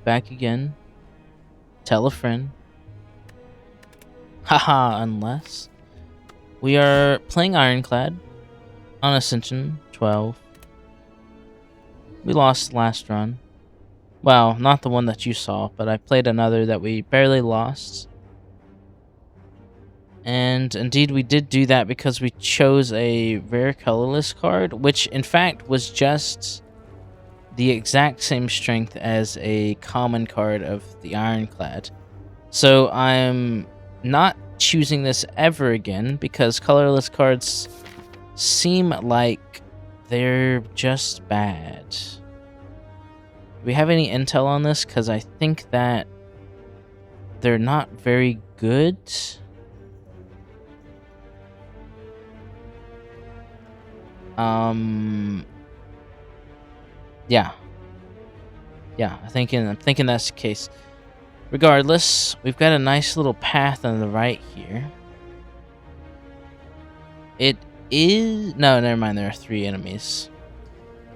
back again. Tell a friend. Haha, unless. We are playing Ironclad on Ascension 12. We lost last run. Well, not the one that you saw, but I played another that we barely lost. And indeed we did do that because we chose a rare colorless card, which in fact was just the exact same strength as a common card of the Ironclad. So I'm not choosing this ever again because colorless cards seem like they're just bad. Do we have any intel on this? Because I think that they're not very good. Yeah, I'm thinking that's the case. Regardless, we've got a nice little path on the right here. It is... No, never mind. There are 3 enemies.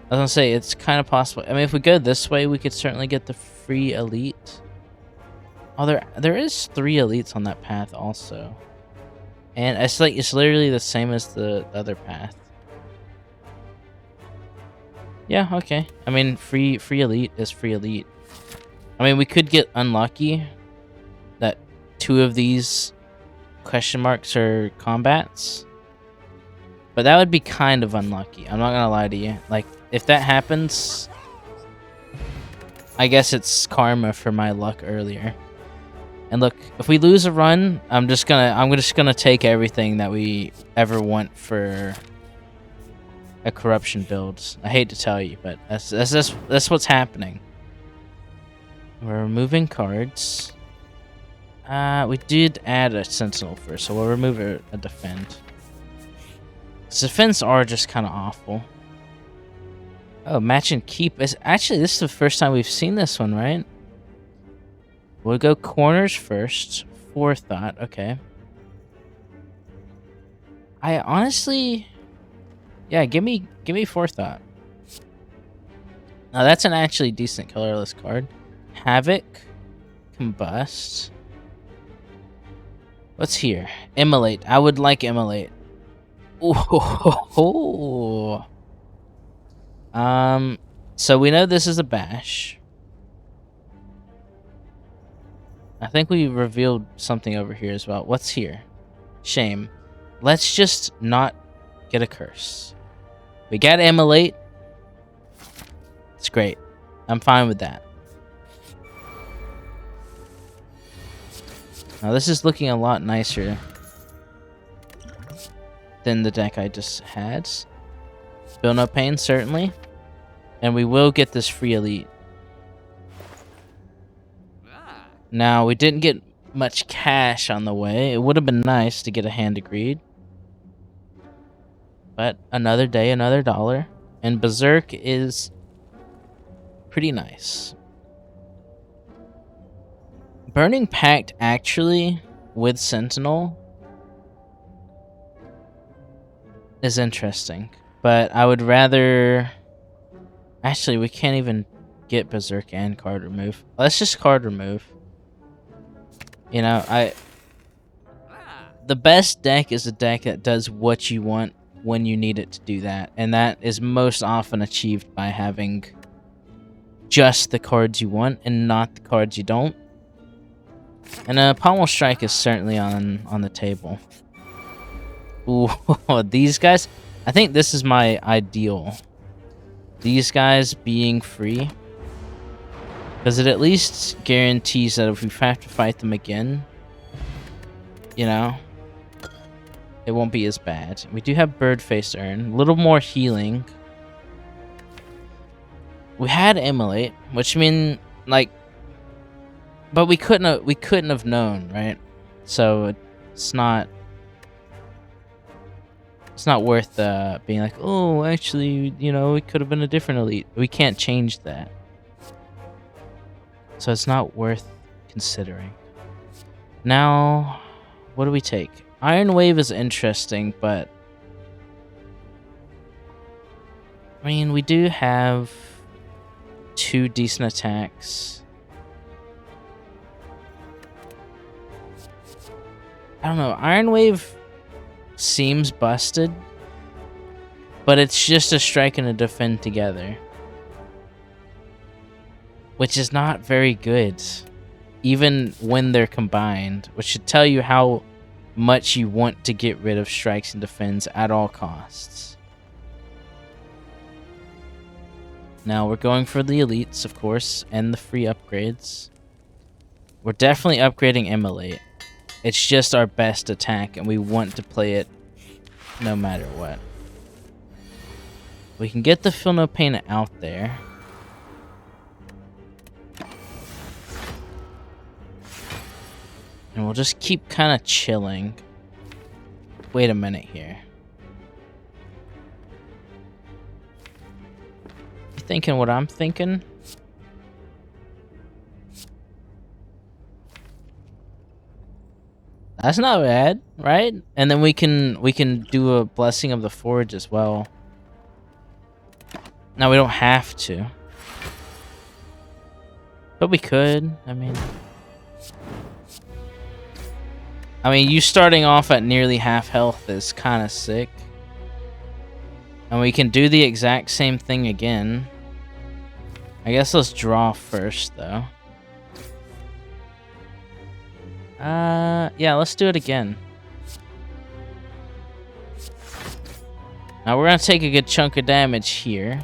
I was gonna say, it's kind of possible. I mean, if we go this way, we could certainly get the free elite. Oh, there is 3 elites on that path also. And it's like, it's literally the same as the other path. Yeah, okay. I mean, free elite is free elite. I mean, we could get unlucky that 2 of these question marks are combats. But that would be kind of unlucky. I'm not gonna lie to you. Like, if that happens, I guess it's karma for my luck earlier. And look, if we lose a run, I'm just gonna take everything that we ever want for a corruption build. I hate to tell you, but that's what's happening. We're removing cards. We did add a sentinel first, so we'll remove a defend. Defense are just kind of awful. Oh, match and keep. Actually, this is the first time we've seen this one, right? We'll go corners first. Forethought, okay. I honestly... Yeah, give me forethought. Now, that's an actually decent colorless card. Havoc. Combust. What's here? Immolate. I would like Immolate. Ooh. So we know this is a bash. I think we revealed something over here as well. What's here? Shame. Let's just not get a curse. We got Immolate. It's great. I'm fine with that. Now this is looking a lot nicer than the deck I just had. Feel no pain, certainly. And we will get this free elite. Now, we didn't get much cash on the way. It would have been nice to get a hand agreed. But another day, another dollar. And Berserk is pretty nice. Burning Pact, actually, with Sentinel, is interesting. But I would rather... Actually, we can't even get Berserk and card remove. Let's just card remove. You know, the best deck is a deck that does what you want when you need it to do that. And that is most often achieved by having just the cards you want and not the cards you don't. And Pommel Strike is certainly on the table. Ooh, these guys... I think this is my ideal. These guys being free. Because it at least guarantees that if we have to fight them again, you know, it won't be as bad. We do have Birdface Urn. A little more healing. We had Immolate, which mean, like... But we couldn't have known, right? So it's not worth being like, oh, actually, you know, it could have been a different elite. We can't change that. So it's not worth considering. Now, what do we take? Iron Wave is interesting, but... I mean, we do have 2 decent attacks. I don't know. Iron Wave seems busted, but it's just a strike and a defend together, which is not very good, even when they're combined, which should tell you how much you want to get rid of strikes and defends at all costs. Now we're going for the elites, of course, and the free upgrades. We're definitely upgrading Immolate. It's just our best attack, and we want to play it no matter what. We can get the Feel No Pain out there. And we'll just keep kind of chilling. Wait a minute here. You thinking what I'm thinking? That's not bad, right? And then we can do a Blessing of the Forge as well. Now we don't have to, but we could. I mean, you starting off at nearly half health is kind of sick. And we can do the exact same thing again. I guess let's draw first, though. Yeah, let's do it again. Now we're gonna take a good chunk of damage here.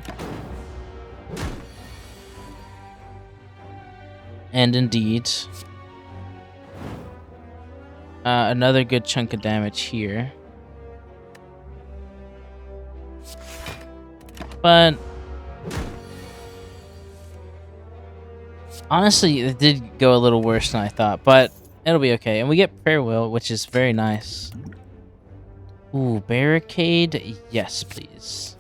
And indeed, another good chunk of damage here. But honestly, it did go a little worse than I thought, but it'll be okay. And we get Prayer Wheel, which is very nice. Ooh, Barricade. Yes, please.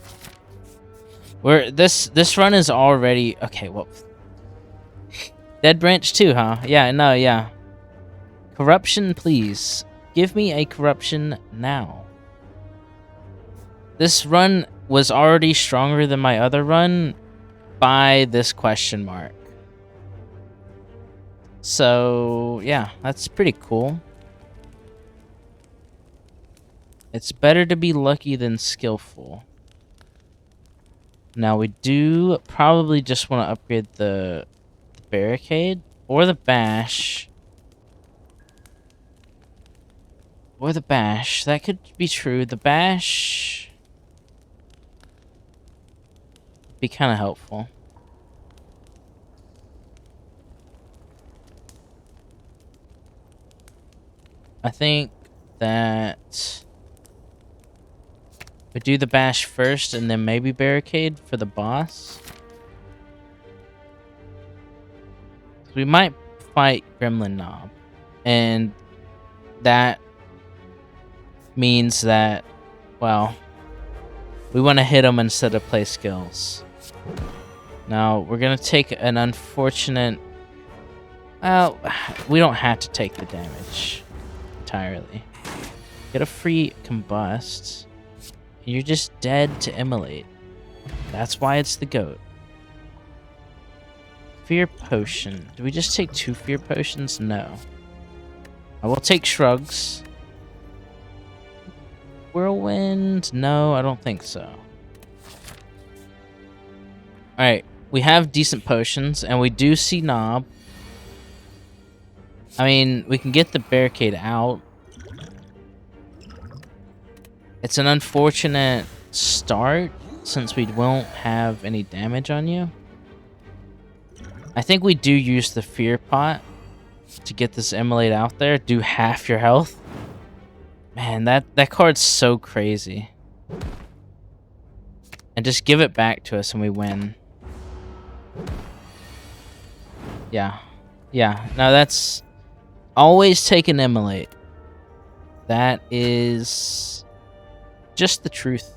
This run is already okay. Well, Dead Branch too, huh? Yeah, no, yeah. Corruption, please. Give me a corruption now. This run was already stronger than my other run by this question mark. So, yeah, that's pretty cool. It's better to be lucky than skillful. Now, we do probably just want to upgrade the Barricade or the Bash. Or the Bash. That could be true. The Bash would be kind of helpful. I think that we do the Bash first and then maybe Barricade for the boss. We might fight Gremlin Knob, and that means that, well, we want to hit him instead of play skills. Now, we're going to take an unfortunate... Well, we don't have to take the damage entirely. Get a free Combust. You're just dead to Immolate. That's why it's the GOAT. Fear Potion. Do we just take 2 Fear Potions? No. I will take Shrugs. Whirlwind? No, I don't think so. Alright, we have decent potions, and we do see Knob. I mean, we can get the Barricade out. It's an unfortunate start, since we won't have any damage on you. I think we do use the Fear Pot to get this Immolate out there. Do half your health. Man, that card's so crazy. And just give it back to us and we win. Yeah. Yeah. No, that's... Always take an Immolate. That is... just the truth.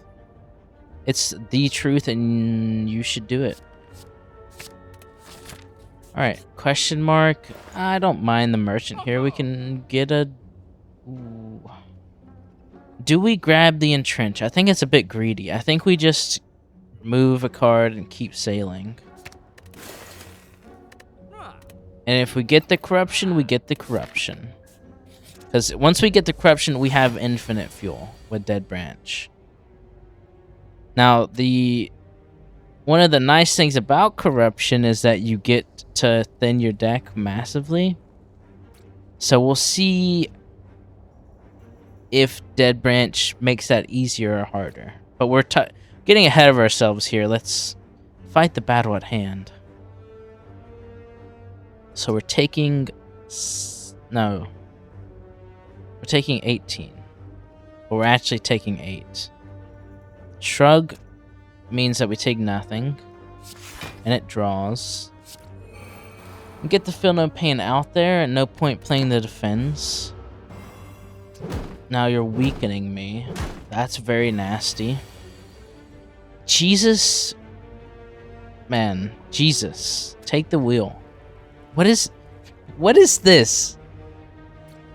It's the truth and you should do it. Alright, question mark. I don't mind the merchant here. We can get a... Ooh. Do we grab the entrench? I think it's a bit greedy. I think we just move a card and keep sailing. And if we get the corruption, we get the corruption. Because once we get the corruption, we have infinite fuel with Dead Branch. Now, one of the nice things about corruption is that you get to thin your deck massively. So we'll see if Dead Branch makes that easier or harder. But we're getting ahead of ourselves here. Let's fight the battle at hand. So we're taking... No. We're taking 18. But we're actually taking 8. Shrug means that we take nothing. And it draws. We get the Feel No Pain out there, and no point playing the defense. Now you're weakening me. That's very nasty. Jesus. Man, Jesus. Take the wheel. What is this?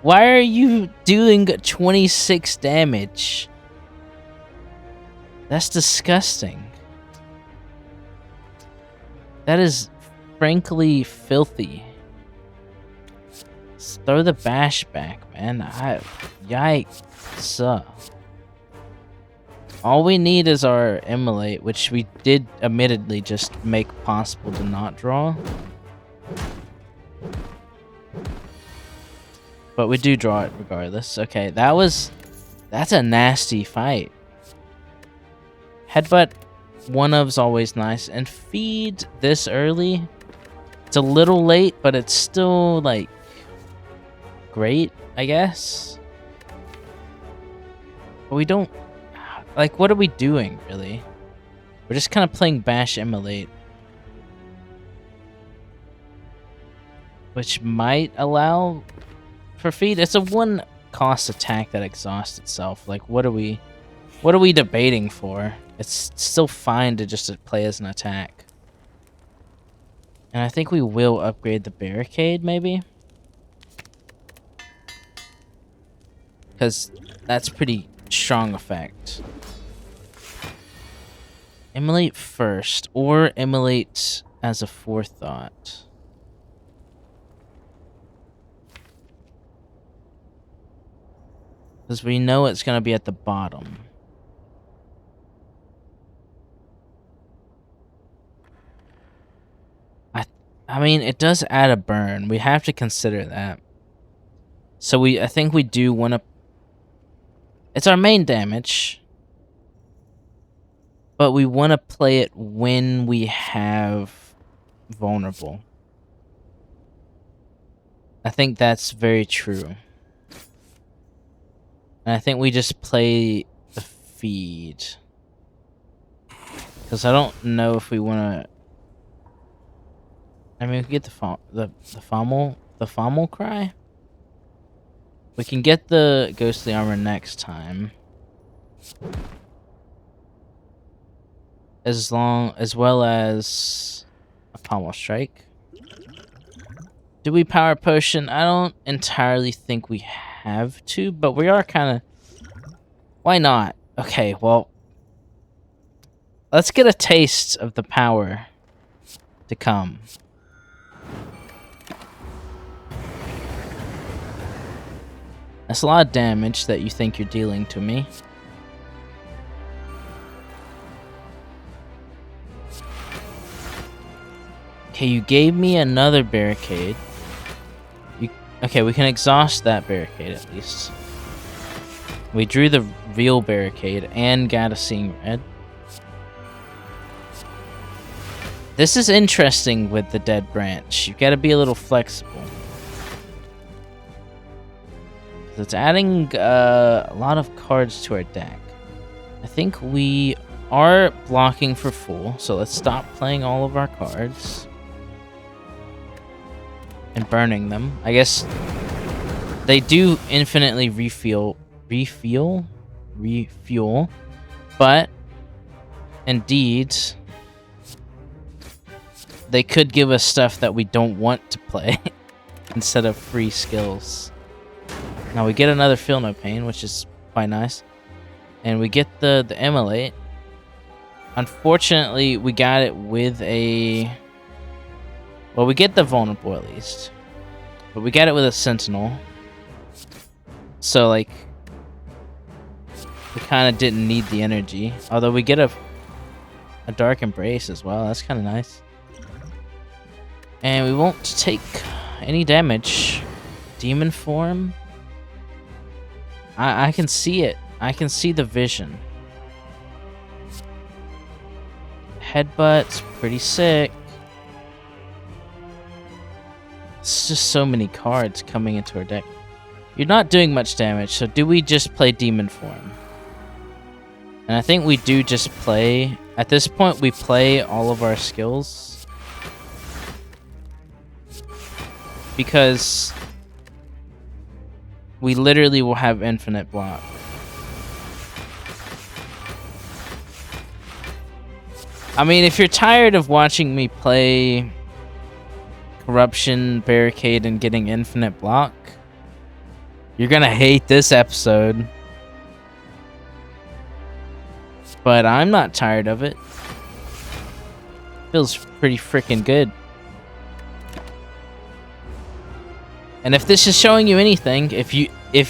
Why are you doing 26 damage? That's disgusting. That is frankly filthy. Let's throw the bash back, man. Yikes. All we need is our Immolate, which we did admittedly just make possible to not draw. But we do draw it regardless. Okay, that's a nasty fight. Headbutt one of's always nice. And feed this early. It's a little late, but it's still like great, I guess. But we don't like, what are we doing really? We're just kind of playing Bash Immolate, which might allow for feed. It's a 1 cost attack that exhausts itself. Like, what are we debating for? It's still fine to just play as an attack. And I think we will upgrade the barricade, maybe, because that's pretty strong effect. Immolate first, or Immolate as a forethought. Because we know it's going to be at the bottom. I mean, it does add a burn. We have to consider that. So I think we do want to... It's our main damage. But we want to play it when we have vulnerable. I think that's very true. And I think we just play the feed. Because I don't know if we want to... I mean, we can get the Fommel Cry. We can get the Ghostly Armor next time. As well as a Pommel Strike. Do we Power Potion? I don't entirely think we have to, but we are kind of... Why not? Okay, well... Let's get a taste of the power to come. That's a lot of damage that you think you're dealing to me. Okay, you gave me another barricade. Okay, we can exhaust that barricade at least. We drew the real barricade and got a Seeing Red. This is interesting with the Dead Branch. You've got to be a little flexible. It's adding a lot of cards to our deck. I think we are blocking for full, so let's stop playing all of our cards. And burning them. I guess they do infinitely refuel, but indeed they could give us stuff that we don't want to play instead of free skills. Now we get another Feel No Pain, which is quite nice. And we get the Immolate. Unfortunately, we got it with a... Well, we get the Vulnerable at least. But we got it with a Sentinel. So, like, we kind of didn't need the energy. Although we get a Dark Embrace as well. That's kind of nice. And we won't take any damage. Demon form? I can see it. I can see the vision. Headbutt's pretty sick. It's just so many cards coming into our deck. You're not doing much damage, so do we just play Demon form? And I think we do just play... At this point, we play all of our skills. Because we literally will have infinite block. I mean, if you're tired of watching me play Corruption, Barricade, and getting infinite block, you're gonna hate this episode. But I'm not tired of it. Feels pretty freaking good. And if this is showing you anything, if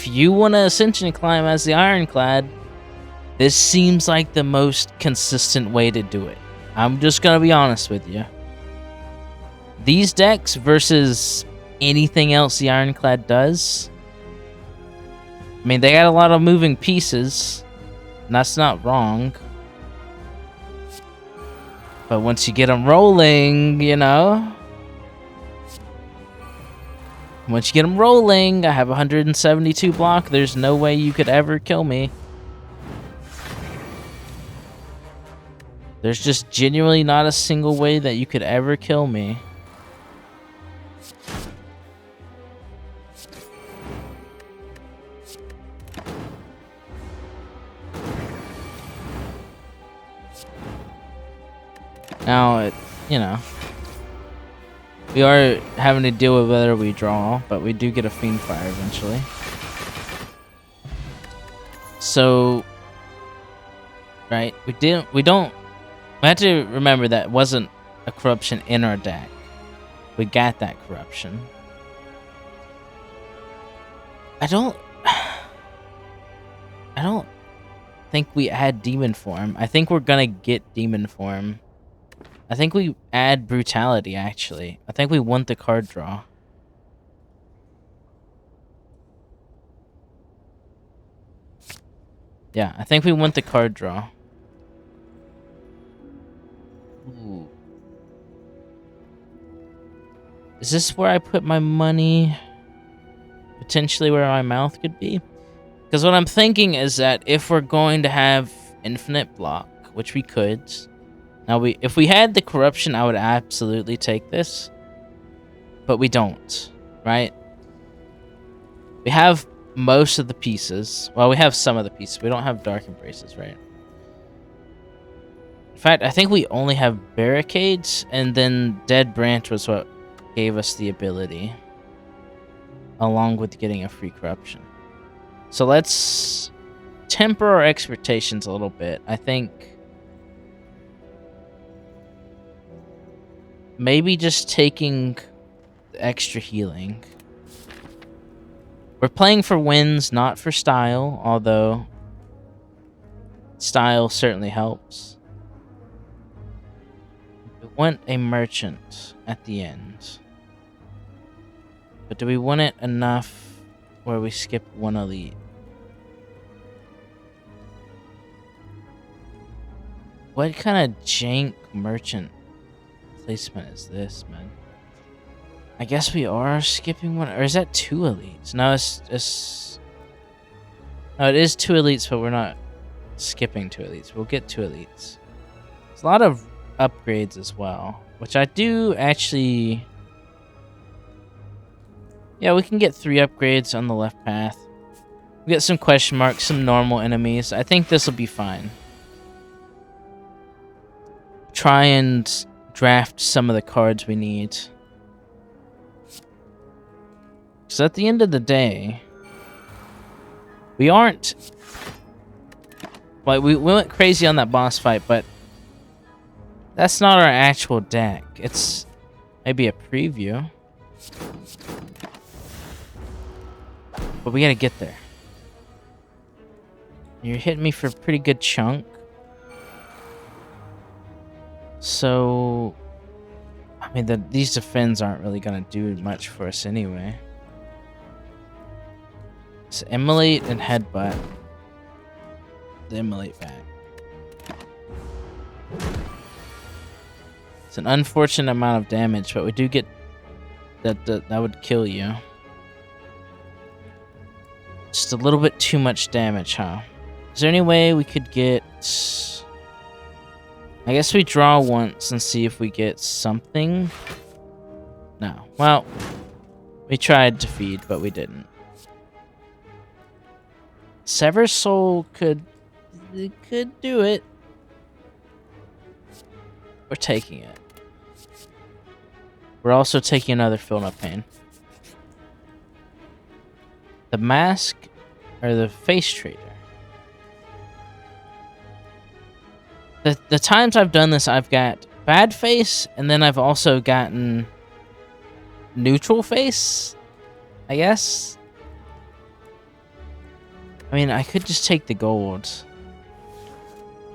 you want to Ascension climb as the Ironclad, this seems like the most consistent way to do it. I'm just gonna be honest with you. These decks versus anything else the Ironclad does, I mean, they got a lot of moving pieces, and that's not wrong. But once you get them rolling, you know... Once you get them rolling, I have 172 block. There's no way you could ever kill me. There's just genuinely not a single way that you could ever kill me. Now, you know, we are having to deal with whether we draw, but we do get a Fiend Fire eventually. So, right, we have to remember that wasn't a corruption in our deck. We got that corruption. I don't think we add Demon Form. I think we're gonna get Demon Form. I think we add Brutality, actually. I think we want the card draw. Yeah, I think we want the card draw. Ooh. Is this where I put my money? Potentially where my mouth could be? Because what I'm thinking is that if we're going to have infinite block, which we could... Now, if we had the corruption, I would absolutely take this. But we don't, right? We have most of the pieces. Well, we have some of the pieces. We don't have Dark Embraces, right? In fact, I think we only have Barricades, and then Dead Branch was what gave us the ability. Along with getting a free corruption. So let's temper our expectations a little bit. I think... maybe just taking the extra healing. We're playing for wins, not for style, although style certainly helps. We want a merchant at the end. But do we want it enough where we skip one elite? What kind of jank merchant placement is this, man? I guess we are skipping one, or is that 2 elites? No, no, it is 2 elites, but we're not skipping 2 elites. We'll get 2 elites. There's a lot of upgrades as well, which I do actually... Yeah, we can get 3 upgrades on the left path. We get some question marks, some normal enemies. I think this will be fine. Try and draft some of the cards we need. So at the end of the day, we aren't... Like, we went crazy on that boss fight, but that's not our actual deck. It's maybe a preview. But we gotta get there. You're hitting me for a pretty good chunk. So, I mean, these defends aren't really gonna do much for us anyway. So immolate and headbutt. The immolate back. It's an unfortunate amount of damage, but we do get that would kill you. Just a little bit too much damage, huh? Is there any way we could get... I guess we draw once and see if we get something. No. Well, we tried to feed, but we didn't. Sever Soul could do it. We're taking it. We're also taking another Fill No Pain. The mask or the face trader. The times I've done this, I've got bad face, and then I've also gotten neutral face, I guess. I mean, I could just take the gold.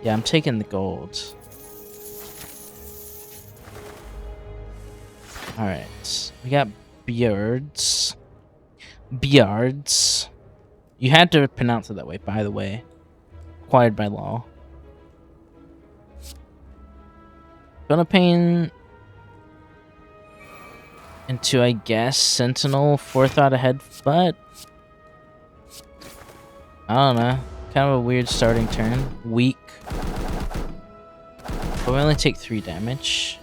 Yeah, I'm taking the gold. Alright. We got beards. Beards. You had to pronounce it that way, by the way. Required by law. Philippine into, I guess, Sentinel, Forethought ahead, but I don't know. Kind of a weird starting turn. Weak. But we only take 3 damage.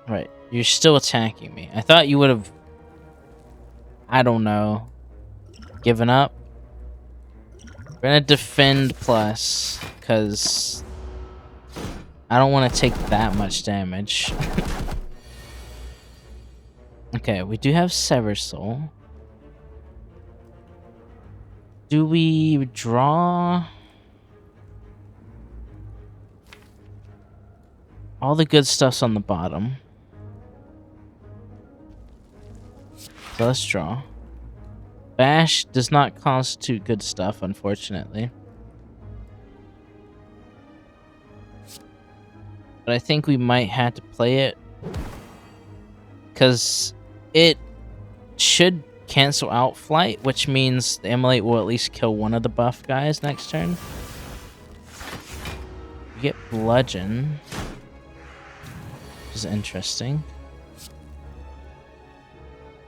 Right. You're still attacking me. I thought you would have, I don't know, given up. We're gonna defend plus, because I don't want to take that much damage. Okay, we do have Sever Soul. Do we draw? All the good stuff's on the bottom. So let's draw. Bash does not constitute good stuff, unfortunately. But I think we might have to play it, because it should cancel out flight, which means the immolate will at least kill one of the buff guys next turn. We get bludgeon, which is interesting.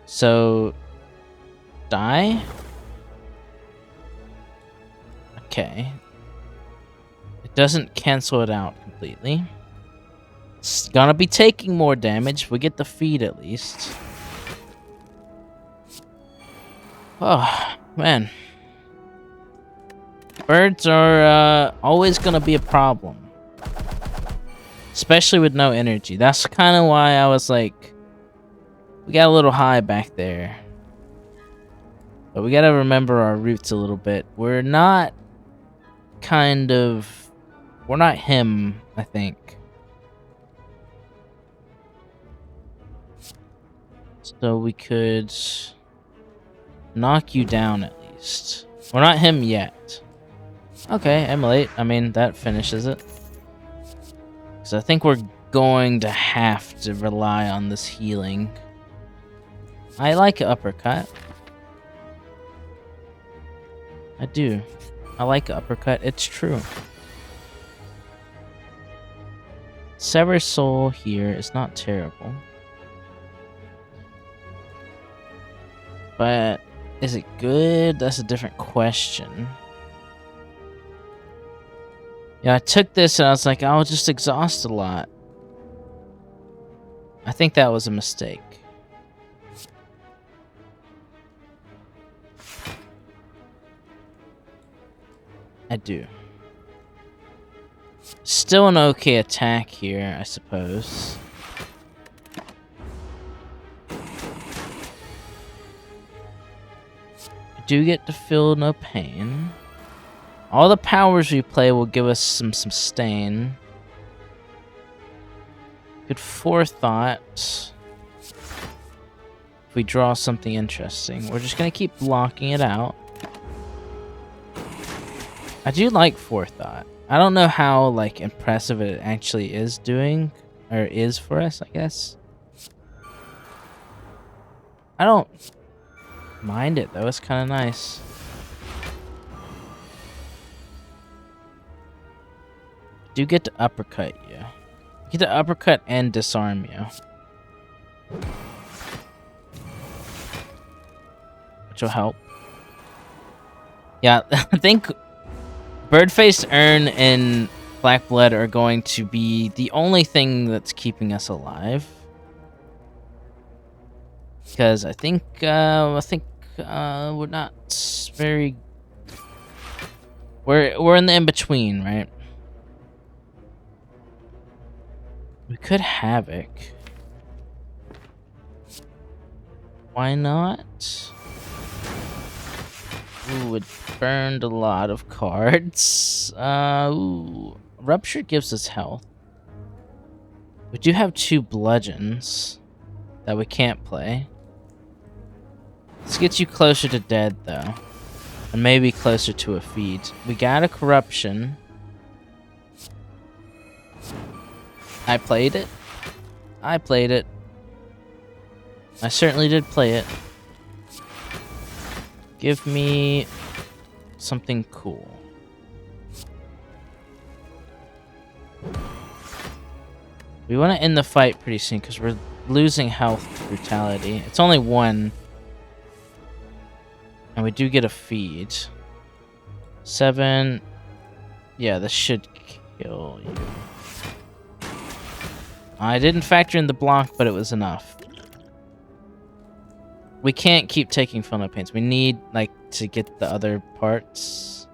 So die. Okay. It doesn't cancel it out completely. It's gonna be taking more damage. We get the feed at least. Oh, man. Birds are always gonna be a problem. Especially with no energy. That's kind of why I was like, we got a little high back there. But we gotta remember our roots a little bit. We're not we're not him, I think. So we could knock you down at least. We're not him yet. Okay, immolate. I mean, that finishes it. Because I think we're going to have to rely on this healing. I like uppercut. I do. I like uppercut. It's true. Sever Soul here is not terrible. But is it good? That's a different question. Yeah, I took this and I was like, I'll just exhaust a lot. I think that was a mistake. I do. Still an okay attack here, I suppose. Do get to feel no pain. All the powers we play will give us some sustain. Good forethought. If we draw something interesting, we're just gonna keep blocking it out. I do like Forethought. I don't know how like impressive it actually is doing, or is for us, I guess. I don't mind it though, it's kind of nice. Do get to uppercut you. Get to uppercut and disarm you. Which will help. Yeah, I think Birdface, Urn, and Black Blood are going to be the only thing that's keeping us alive. Because I think we're not very. We're in the in between, right? We could Havoc. Why not? Ooh, it burned a lot of cards. Ooh. Rupture gives us health. We do have 2 bludgeons that we can't play. Let's get you closer to dead, though. And maybe closer to a feed. We got a corruption. I played it. I played it. I certainly did play it. Give me something cool. We want to end the fight pretty soon because we're losing health to brutality. It's only 1. And we do get a feed. 7. Yeah, this should kill you. I didn't factor in the block, but it was enough. We can't keep taking Philno Pains. We need, like, to get the other parts.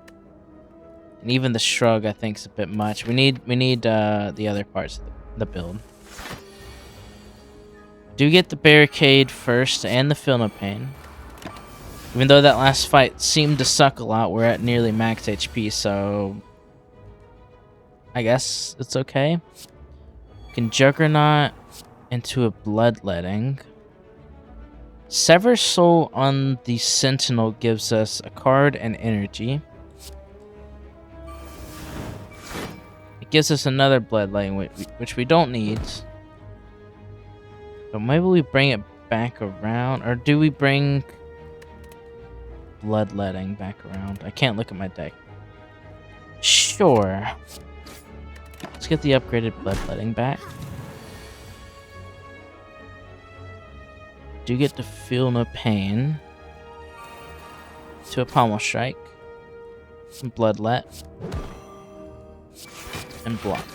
And even the shrug, I think, is a bit much. We need the other parts of the build. Do get the barricade first and the Philno Pain. Even though that last fight seemed to suck a lot, we're at nearly max HP, so I guess it's okay. We can Juggernaut into a Bloodletting. Sever Soul on the Sentinel gives us a card and energy. It gives us another Bloodletting, which we don't need. But maybe we bring it back around, or do we bring Bloodletting back around? I can't look at my deck. Sure. Let's get the upgraded Bloodletting back. Do get to feel no pain. To a Pommel Strike. Some Bloodlet. And block.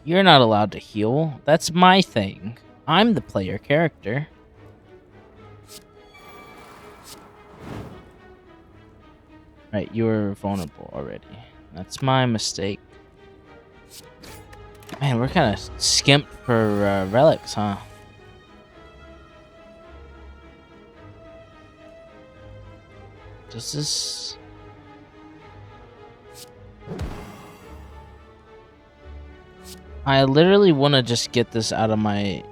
You're not allowed to heal. That's my thing. I'm the player character. Right, you're vulnerable already. That's my mistake. Man, we're kind of skimped for relics, huh? Does this... I literally want to just get this out of my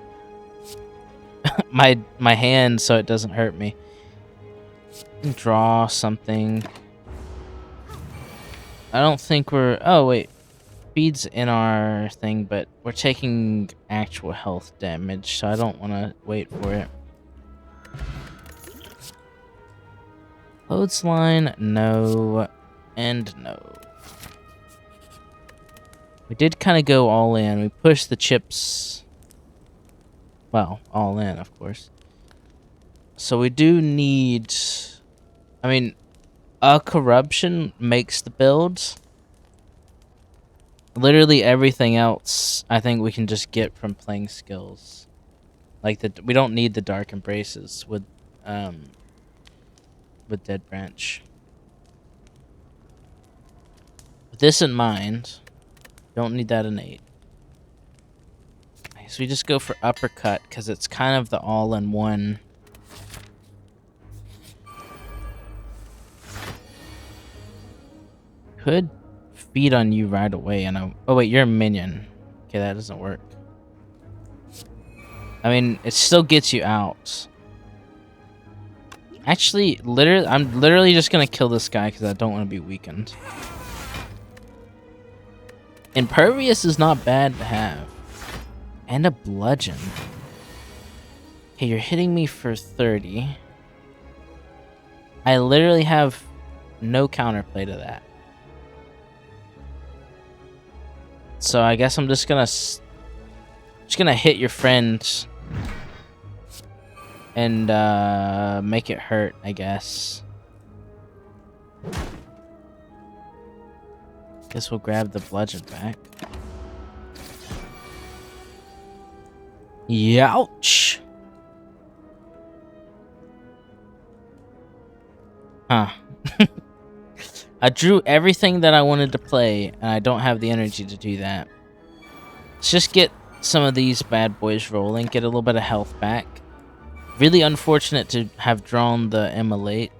my hand so it doesn't hurt me. Draw something. I don't think we're... Oh, wait. Feed's in our thing, but we're taking actual health damage, so I don't want to wait for it. Clothesline, no, and no. We did kind of go all in. We pushed the chips... Well, all in, of course. So we do need... I mean, a corruption makes the build. Literally everything else, I think we can just get from playing skills. Like, we don't need the Dark Embraces with Dead Branch. With this in mind, don't need that innate. So we just go for Uppercut, because it's kind of the all-in-one. Could feed on you right away, and oh wait, you're a minion. Okay, that doesn't work. I mean, it still gets you out. Actually, I'm literally just gonna kill this guy because I don't want to be weakened. Impervious is not bad to have. And a bludgeon. Okay, you're hitting me for 30. I literally have no counterplay to that. So I guess I'm just gonna hit your friend and make it hurt, I guess. Guess we'll grab the bludgeon back. Youch! Huh. I drew everything that I wanted to play, and I don't have the energy to do that. Let's just get some of these bad boys rolling, get a little bit of health back. Really unfortunate to have drawn the immolate,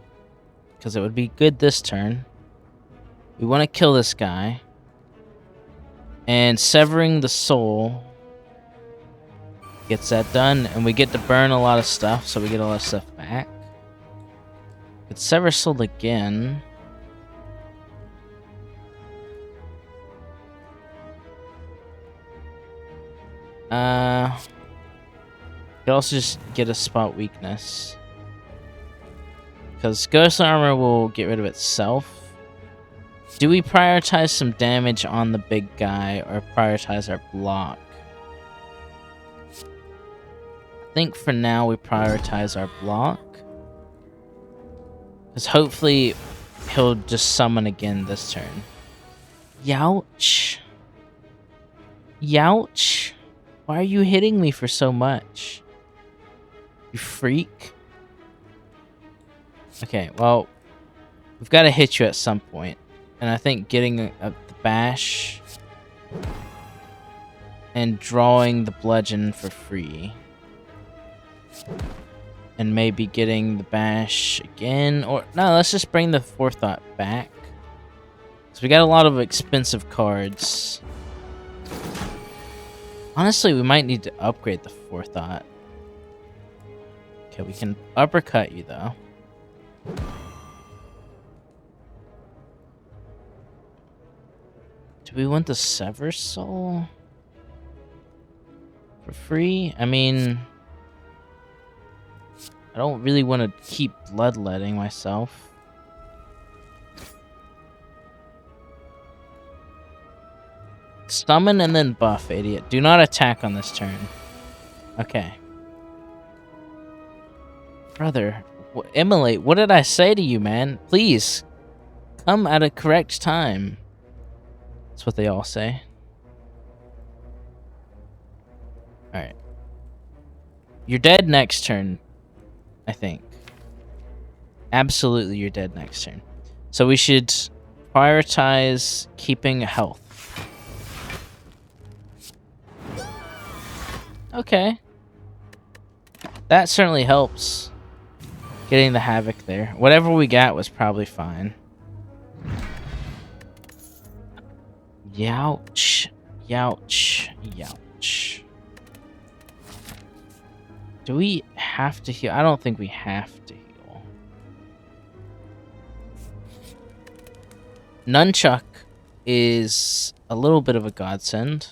because it would be good this turn. We want to kill this guy. And severing the soul gets that done, and we get to burn a lot of stuff, so we get a lot of stuff back. Could sever soul again. Could also just get a spot weakness. Because Ghost Armor will get rid of itself. Do we prioritize some damage on the big guy or prioritize our block? I think for now we prioritize our block. Because hopefully he'll just summon again this turn. Youch. Youch. Why are you hitting me for so much? You freak. Okay, well, we've got to hit you at some point. And I think getting the bash and drawing the bludgeon for free. And maybe getting the bash again. Or no, let's just bring the forethought back. So we got a lot of expensive cards. Honestly, we might need to upgrade the forethought. Okay, we can uppercut you though. Do we want the Sever Soul for free? I mean, I don't really want to keep bloodletting myself. Summon and then buff, idiot. Do not attack on this turn. Okay. Brother, Immolate, what did I say to you, man? Please, come at a correct time. That's what they all say. Alright. You're dead next turn, I think. Absolutely, you're dead next turn. So we should prioritize keeping health. Okay. That certainly helps. Getting the Havoc there. Whatever we got was probably fine. Youch. Youch. Youch. Do we have to heal? I don't think we have to heal. Nunchuck is a little bit of a godsend.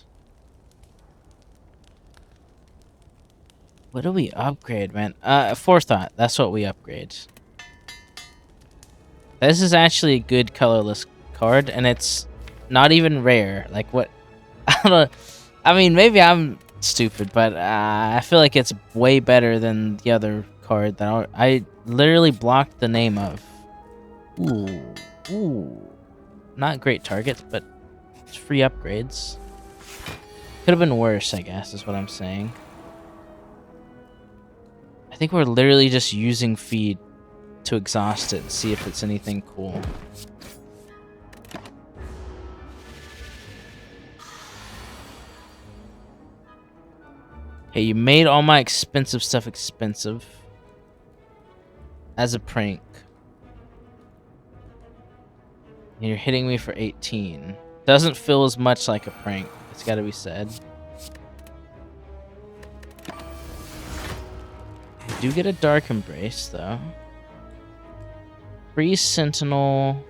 What do we upgrade, man? Forethought. That's what we upgrade. This is actually a good colorless card, and it's not even rare. Like, what? I don't know. I mean, maybe I'm stupid, but I feel like it's way better than the other card that I literally blocked the name of. Ooh. Ooh. Not great targets, but it's free upgrades. Could have been worse, I guess, is what I'm saying. I think we're literally just using feed to exhaust it and see if it's anything cool. Hey, you made all my expensive stuff expensive. As a prank. And you're hitting me for 18. Doesn't feel as much like a prank. It's gotta be said. We do get a Dark Embrace, though. Freeze Sentinel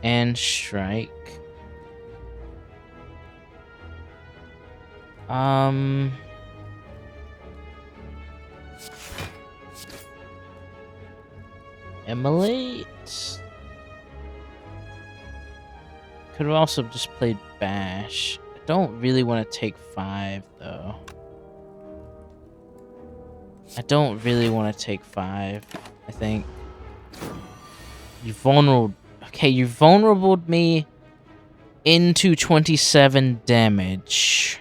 and Strike. Immolate. Could have also just played Bash. I don't really want to take 5 though. I don't really want to take 5. I think you vulnerable. Okay, you vulnerable me into 27 damage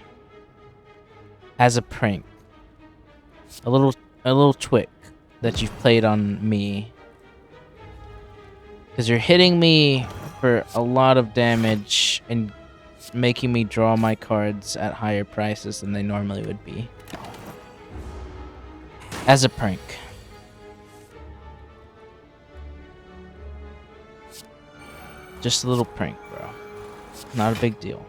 as a prank. A little trick that you've played on me. Because you're hitting me for a lot of damage and making me draw my cards at higher prices than they normally would be. As a prank. Just a little prank, bro. Not a big deal.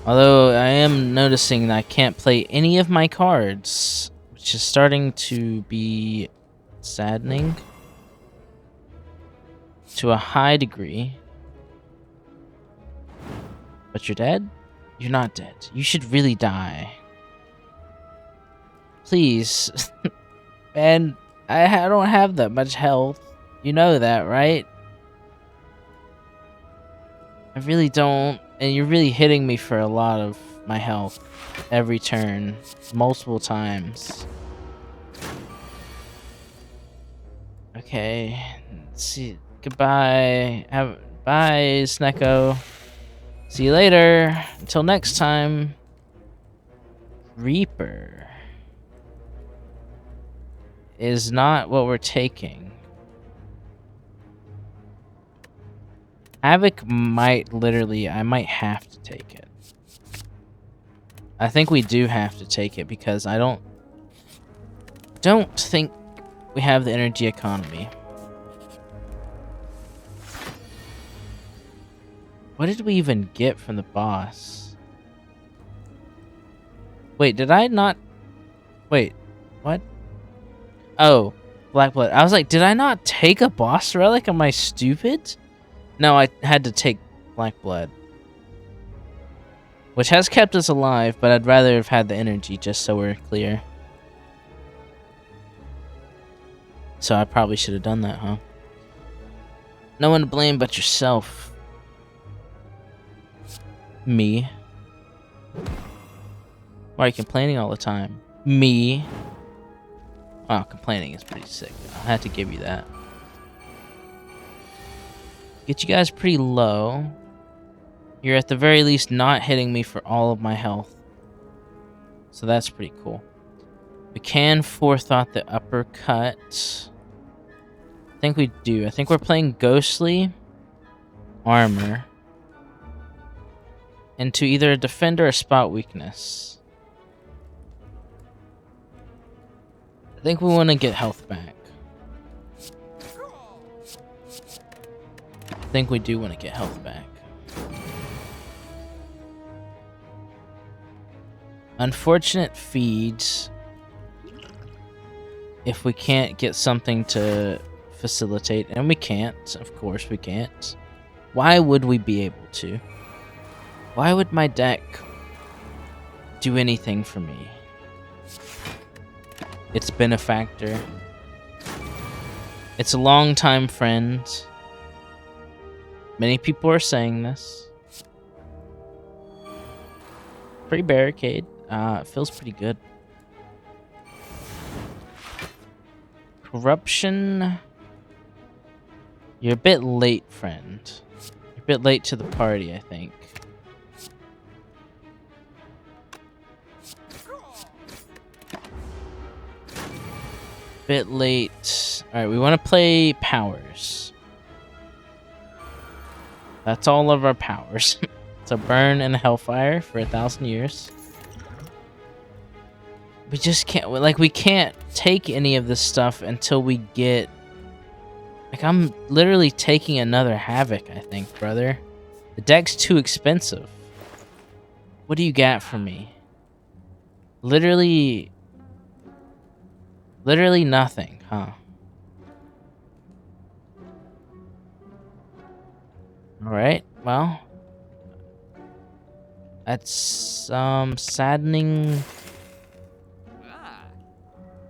Although I am noticing that I can't play any of my cards, which is starting to be saddening to a high degree. But you're dead? You're not dead. You should really die. Please. And I don't have that much health. You know that, right? I really don't. And you're really hitting me for a lot of my health every turn. Multiple times. Okay. Let's see. Goodbye. Bye, Snecko. See you later. Until next time. Reaper is not what we're taking. Havoc might literally, I might have to take it. I think we do have to take it because I don't think we have the energy economy. What did we even get from the boss? Wait, did I not? Wait, what? Oh, Black Blood. I was like, did I not take a boss relic? Am I stupid? No, I had to take Black Blood. Which has kept us alive, but I'd rather have had the energy, just so we're clear. So I probably should have done that, huh? No one to blame but yourself. Me. Why are you complaining all the time? Me. Wow, complaining is pretty sick. I had to give you that. Get you guys pretty low. You're at the very least not hitting me for all of my health. So that's pretty cool. We can forethought the uppercut. I think we do. I think we're playing Ghostly Armor into either a defend or a spot weakness. I think we want to get health back. I think we do want to get health back. Unfortunate feeds. If we can't get something to facilitate, and we can't, of course we can't. Why would we be able to? Why would my deck do anything for me? It's been a factor. It's a long-time friend. Many people are saying this. Free barricade. It feels pretty good. Corruption. You're a bit late, friend. You're a bit late to the party, I think. Bit late. Alright, we want to play powers. That's all of our powers. It's a burn and a hellfire for 1,000 years. We just can't, like, we can't take any of this stuff until we get... Like, I'm literally taking another Havoc, I think, brother. The deck's too expensive. What do you got for me? Literally nothing, huh? Alright, well. That's saddening.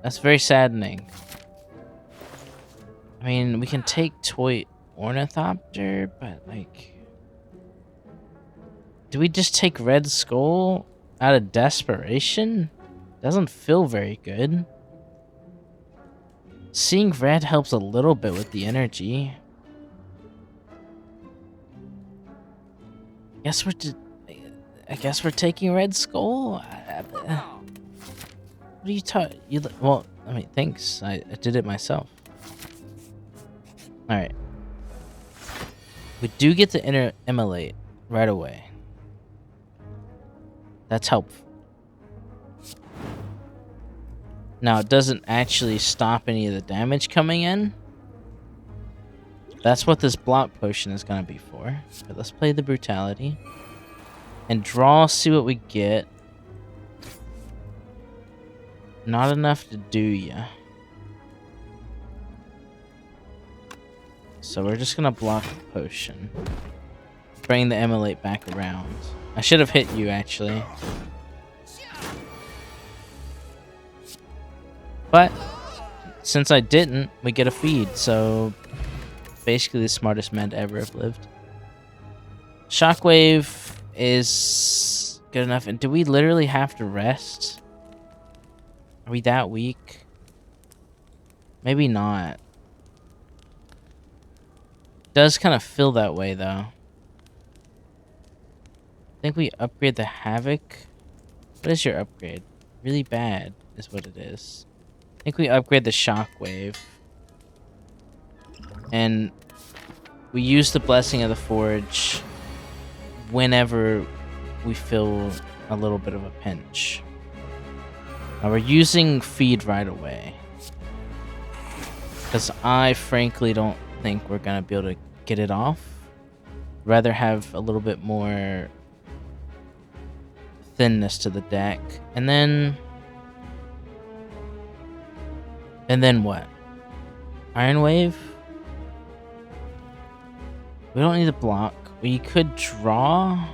That's very saddening. I mean, we can take Toy Ornithopter, but like, do we just take Red Skull out of desperation? Doesn't feel very good. Seeing red helps a little bit with the energy. I guess we're taking Red Skull. What are you talking? Well, I mean, thanks. I did it myself. All right. We do get to immolate right away. That's helpful. Now, it doesn't actually stop any of the damage coming in. That's what this block potion is going to be for. But let's play the brutality. And draw, see what we get. Not enough to do ya. So we're just going to block the potion. Bring the immolate back around. I should have hit you, actually. But since I didn't, we get a feed, so basically the smartest man to ever have lived. Shockwave is good enough. And do we literally have to rest? Are we that weak? Maybe not. Does kind of feel that way, though. I think we upgrade the Havoc. What is your upgrade? Really bad is what it is. I think we upgrade the Shockwave. And we use the Blessing of the Forge whenever we feel a little bit of a pinch. Now we're using feed right away. Because I frankly don't think we're going to be able to get it off. Rather have a little bit more thinness to the deck. And then what? Iron Wave? We don't need to block. We could draw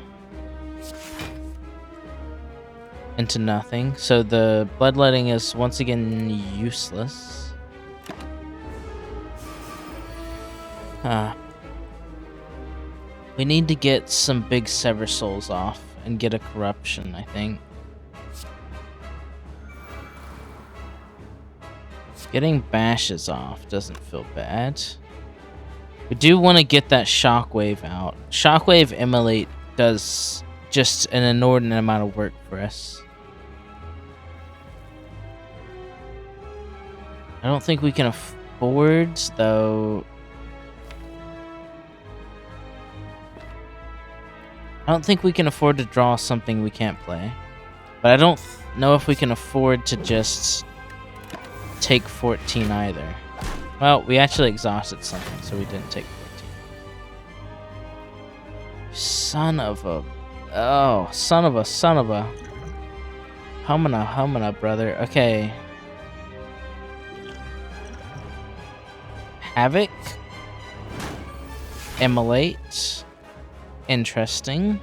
into nothing. So the bloodletting is once again useless. We need to get some big Sever Souls off and get a corruption, I think. Getting bashes off doesn't feel bad. We do want to get that Shockwave out. Shockwave Immolate does just an inordinate amount of work for us. I don't think we can afford, though. I don't think we can afford to draw something we can't play. But I don't know if we can afford to just take 14 either. Well, we actually exhausted something, so we didn't take 14. Son of a... Oh, son of a... Humana, brother. Okay. Havoc. Immolate. Interesting.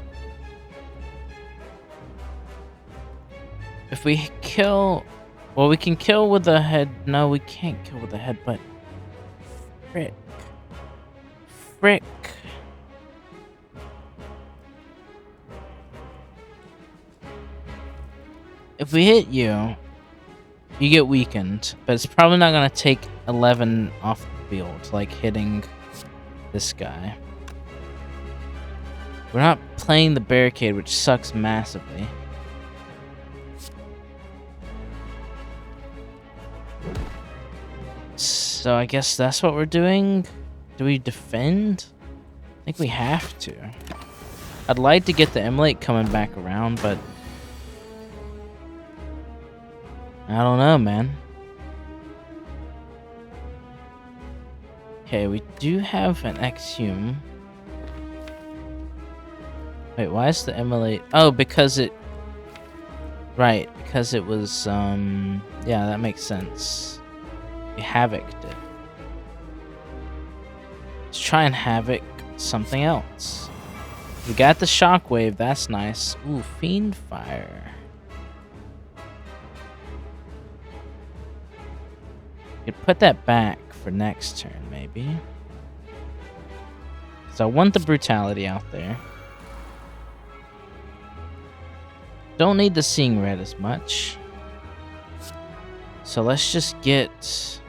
If we kill... Well, we can kill with the head. No, we can't kill with the head, but... Frick. If we hit you, you get weakened, but it's probably not going to take 11 off the field, like hitting this guy. We're not playing the barricade, which sucks massively. So I guess that's what we're doing. Do we defend? I think we have to. I'd like to get the Immolate coming back around, but I don't know, man. Okay, we do have an Exhume. Wait, why is the Immolate? Oh, because it... Right, because it was, yeah, that makes sense. We Havoc'd it. Let's try and Havoc. something else. We got the shockwave, that's nice. Ooh, Fiend Fire. You could put that back for next turn, maybe. So I want the brutality out there. Don't need the Seeing Red as much. So let's just get...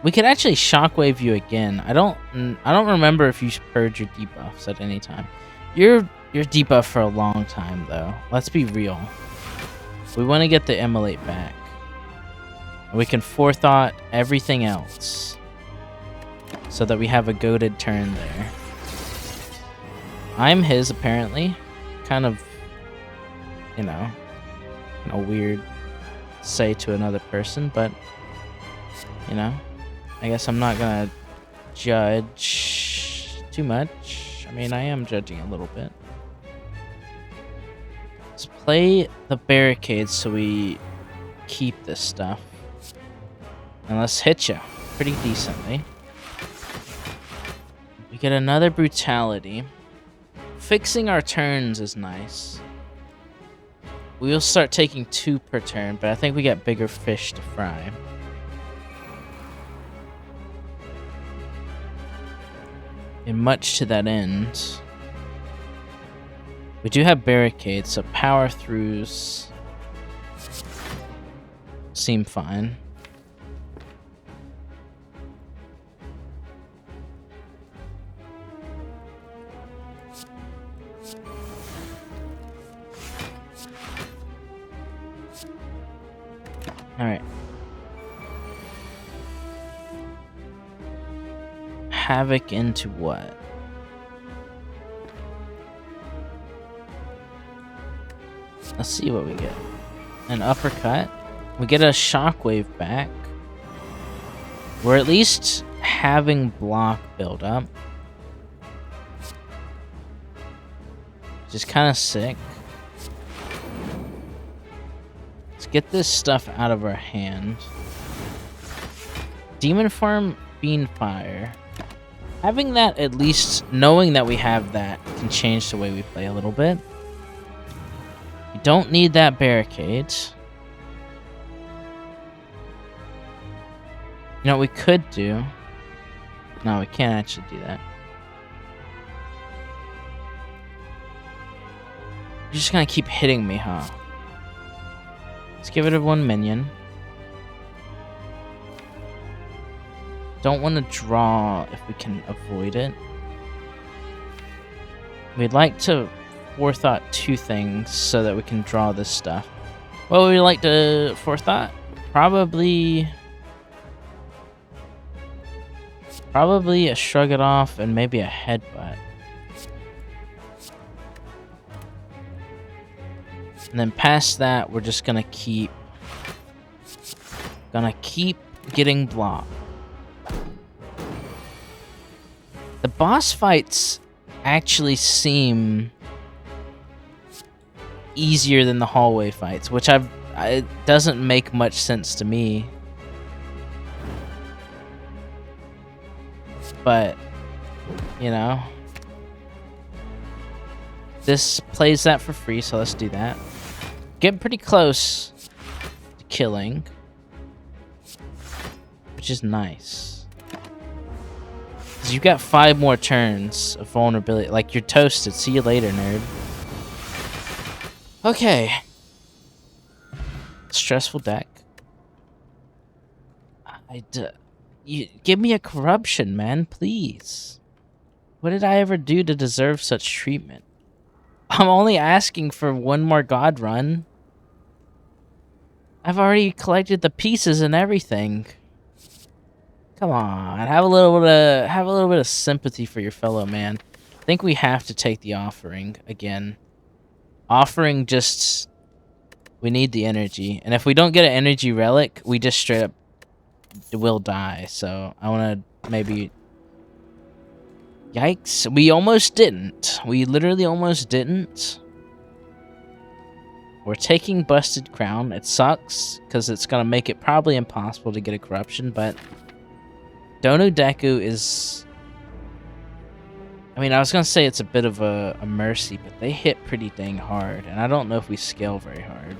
We could actually shockwave you again. I don't remember if you purge your debuffs at any time. You're debuffed for a long time though. Let's be real. We want to get the Immolate back. We can forethought everything else so that we have a goated turn there. I'm his apparently. Kind of, you know, weird to say to another person, but you know, I guess I'm not gonna judge too much. I mean, I am judging a little bit. Let's play the barricades so we keep this stuff. And let's hit you pretty decently. We get another brutality. Fixing our turns is nice. We'll start taking 2 per turn, but I think we got bigger fish to fry. And much to that end, we do have barricades, so power throughs seem fine. Alright. Havoc into what? Let's see what we get. An uppercut. We get a shockwave back. We're at least having block build up. Which is kind of sick. Let's get this stuff out of our hand. Demon Farm, Fiend Fire. Having that, at least knowing that we have that, can change the way we play a little bit. We don't need that barricade. You know what we could do? No, we can't actually do that. You're just gonna keep hitting me, huh? Let's give it a 1 minion. Don't want to draw if we can avoid it. We'd like to forethought 2 things so that we can draw this stuff. What would we like to forethought? Probably a shrug it off and maybe a headbutt. And then past that, we're just gonna keep getting blocked. The boss fights actually seem easier than the hallway fights, which it doesn't make much sense to me. But, you know, this plays that for free, so let's do that. Getting pretty close to killing, which is nice. Because you've got 5 more turns of vulnerability. Like, you're toasted. See you later, nerd. Okay. Stressful deck. You give me a corruption, man, please. What did I ever do to deserve such treatment? I'm only asking for 1 more god run. I've already collected the pieces and everything. Come on, have a little bit of sympathy for your fellow man. I think we have to take the offering again. Offering just, we need the energy, and if we don't get an energy relic, we just straight up will die. So I want to maybe. Yikes! We almost didn't. We literally almost didn't. We're taking Busted Crown. It sucks because it's gonna make it probably impossible to get a corruption, but. Donu Deku is I mean, I was gonna say it's a bit of a mercy, but they hit pretty dang hard, and I don't know if we scale very hard.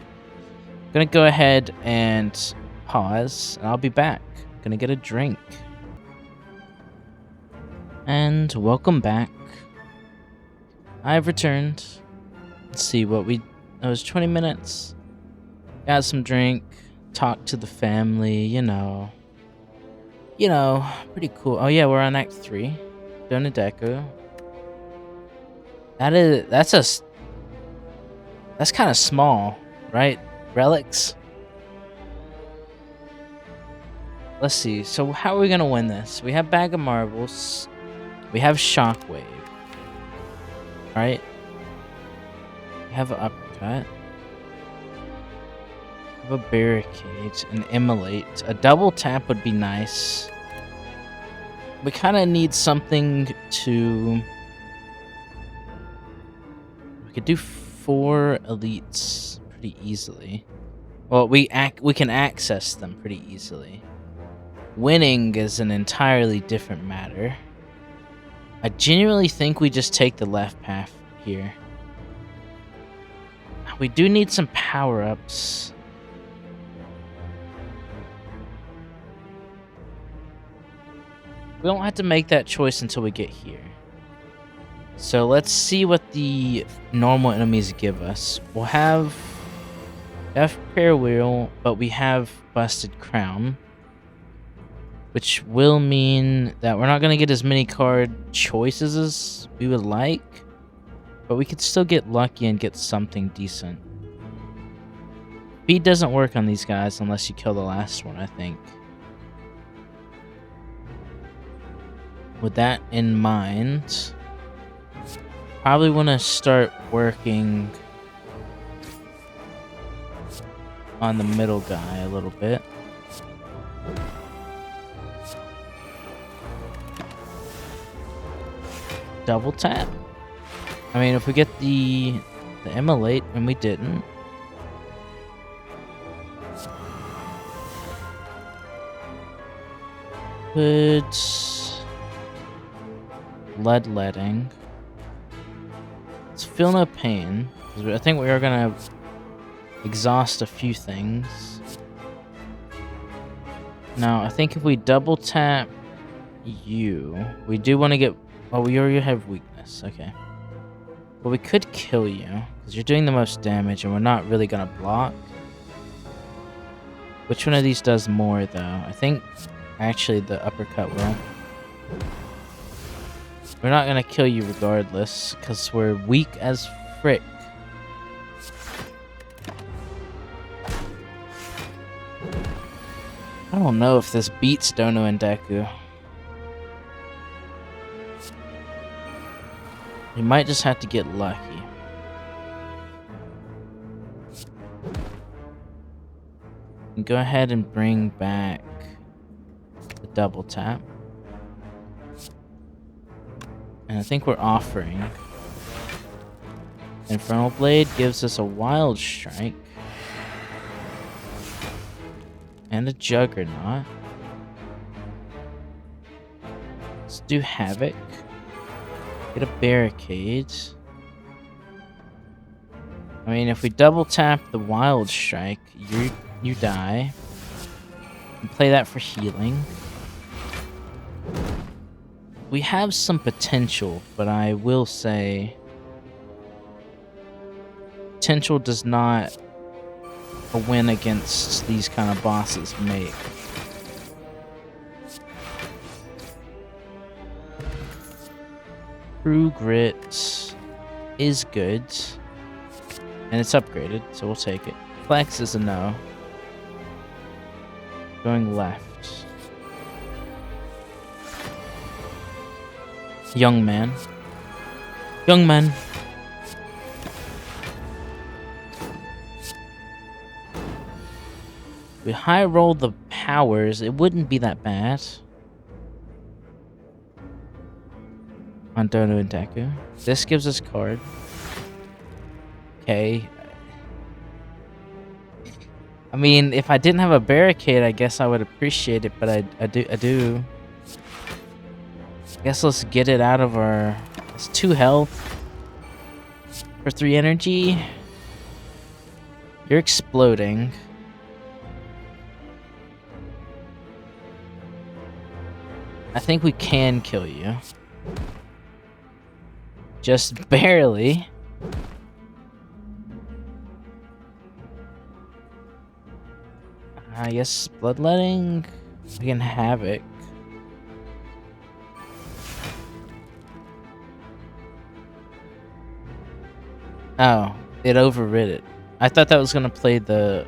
Gonna go ahead and pause, and I'll be back. Gonna get a drink. And welcome back. I've returned. Let's see what we... It was 20 minutes. Got some drink. Talked to the family, you know. Pretty cool. Oh yeah, we're on Act 3. Donadeku. That's kind of small, right? Relics. Let's see. So how are we gonna win this? We have Bag of Marbles. We have Shockwave. Right? We have an Uppercut. We have a Barricade. An Immolate. A double tap would be nice. We kind of need something to... We could do 4 elites pretty easily. Well, we can access them pretty easily. Winning is an entirely different matter. I genuinely think we just take the left path here. We do need some power-ups. We don't have to make that choice until we get here. So let's see what the normal enemies give us. We'll have Death Prayer Wheel, but we have Busted Crown, which will mean that we're not going to get as many card choices as we would like, but we could still get lucky and get something decent. Speed doesn't work on these guys unless you kill the last one, I think. With that in mind, probably want to start working on the middle guy a little bit. Double tap. I mean, if we get the Immolate, and we didn't. Could Bloodletting. Let's feel no pain. I think we are gonna exhaust a few things. Now, I think if we double tap you, we do want to get... Oh, we already have weakness. Okay. Well, we could kill you, because you're doing the most damage, and we're not really going to block. Which one of these does more, though? I think, actually, the uppercut will. We're not going to kill you regardless, because we're weak as frick. I don't know if this beats Dono and Deku. We might just have to get lucky. And go ahead and bring back the double tap. And I think we're offering. Infernal Blade gives us a Wild Strike. And a Juggernaut. Let's do Havoc. Get a Barricade. I mean, if we double tap the Wild Strike, you die. And play that for healing. We have some potential, but I will say... potential does not a win against these kind of bosses make. True Grit is good. And it's upgraded, so we'll take it. Flex is a no. Going left. Young man. Young man. We high roll the powers, it wouldn't be that bad. On Dono and Deku. This gives us card. Okay. I mean, if I didn't have a barricade, I guess I would appreciate it, but I do. I guess let's get it out of our It's 2 health for 3 energy. You're exploding. I think we can kill you. Just barely. I guess bloodletting. We can havoc. Oh, it overrid it. I thought that was gonna play the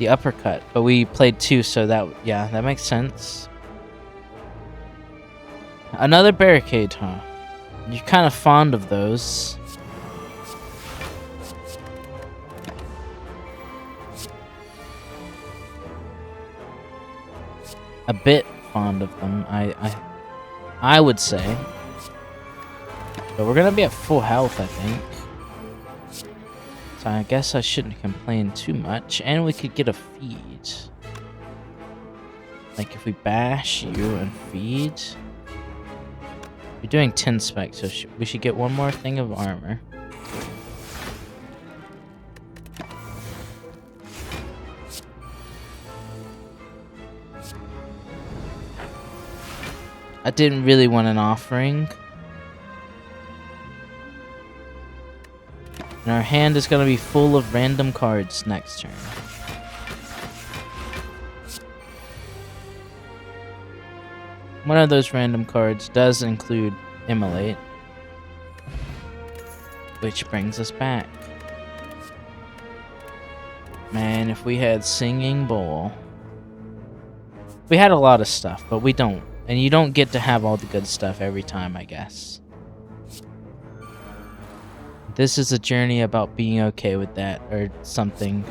uppercut, but we played 2, so that makes sense. Another barricade, huh? You're kind of fond of those. A bit fond of them, I would say. But we're gonna be at full health, I think. So I guess I shouldn't complain too much. And we could get a feed. Like if we bash you and feed. You're doing 10 specs, so we should get one more thing of armor. I didn't really want an offering. And our hand is going to be full of random cards next turn. One of those random cards does include Immolate, which brings us back. Man, if we had Singing Bowl. We had a lot of stuff, but we don't. And you don't get to have all the good stuff every time, I guess. This is a journey about being okay with that, or something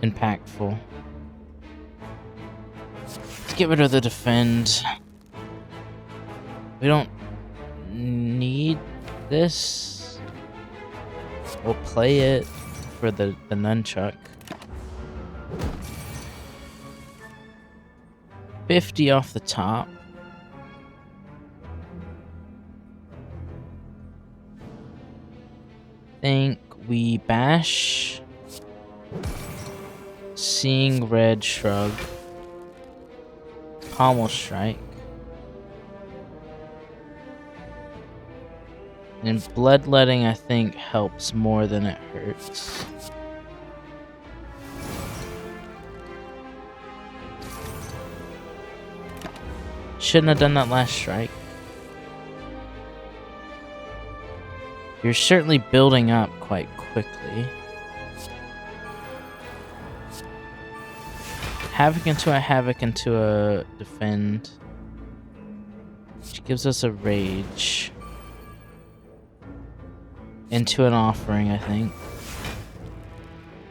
impactful. Let's get rid of the defend. We don't need this. We'll play it for the nunchuck. 50 off the top. Think we bash. Seeing red, shrug. Pommel strike. And bloodletting, I think, helps more than it hurts. Shouldn't have done that last strike. You're certainly building up quite quickly. Havoc into a defend. Which gives us a rage. Into an offering, I think.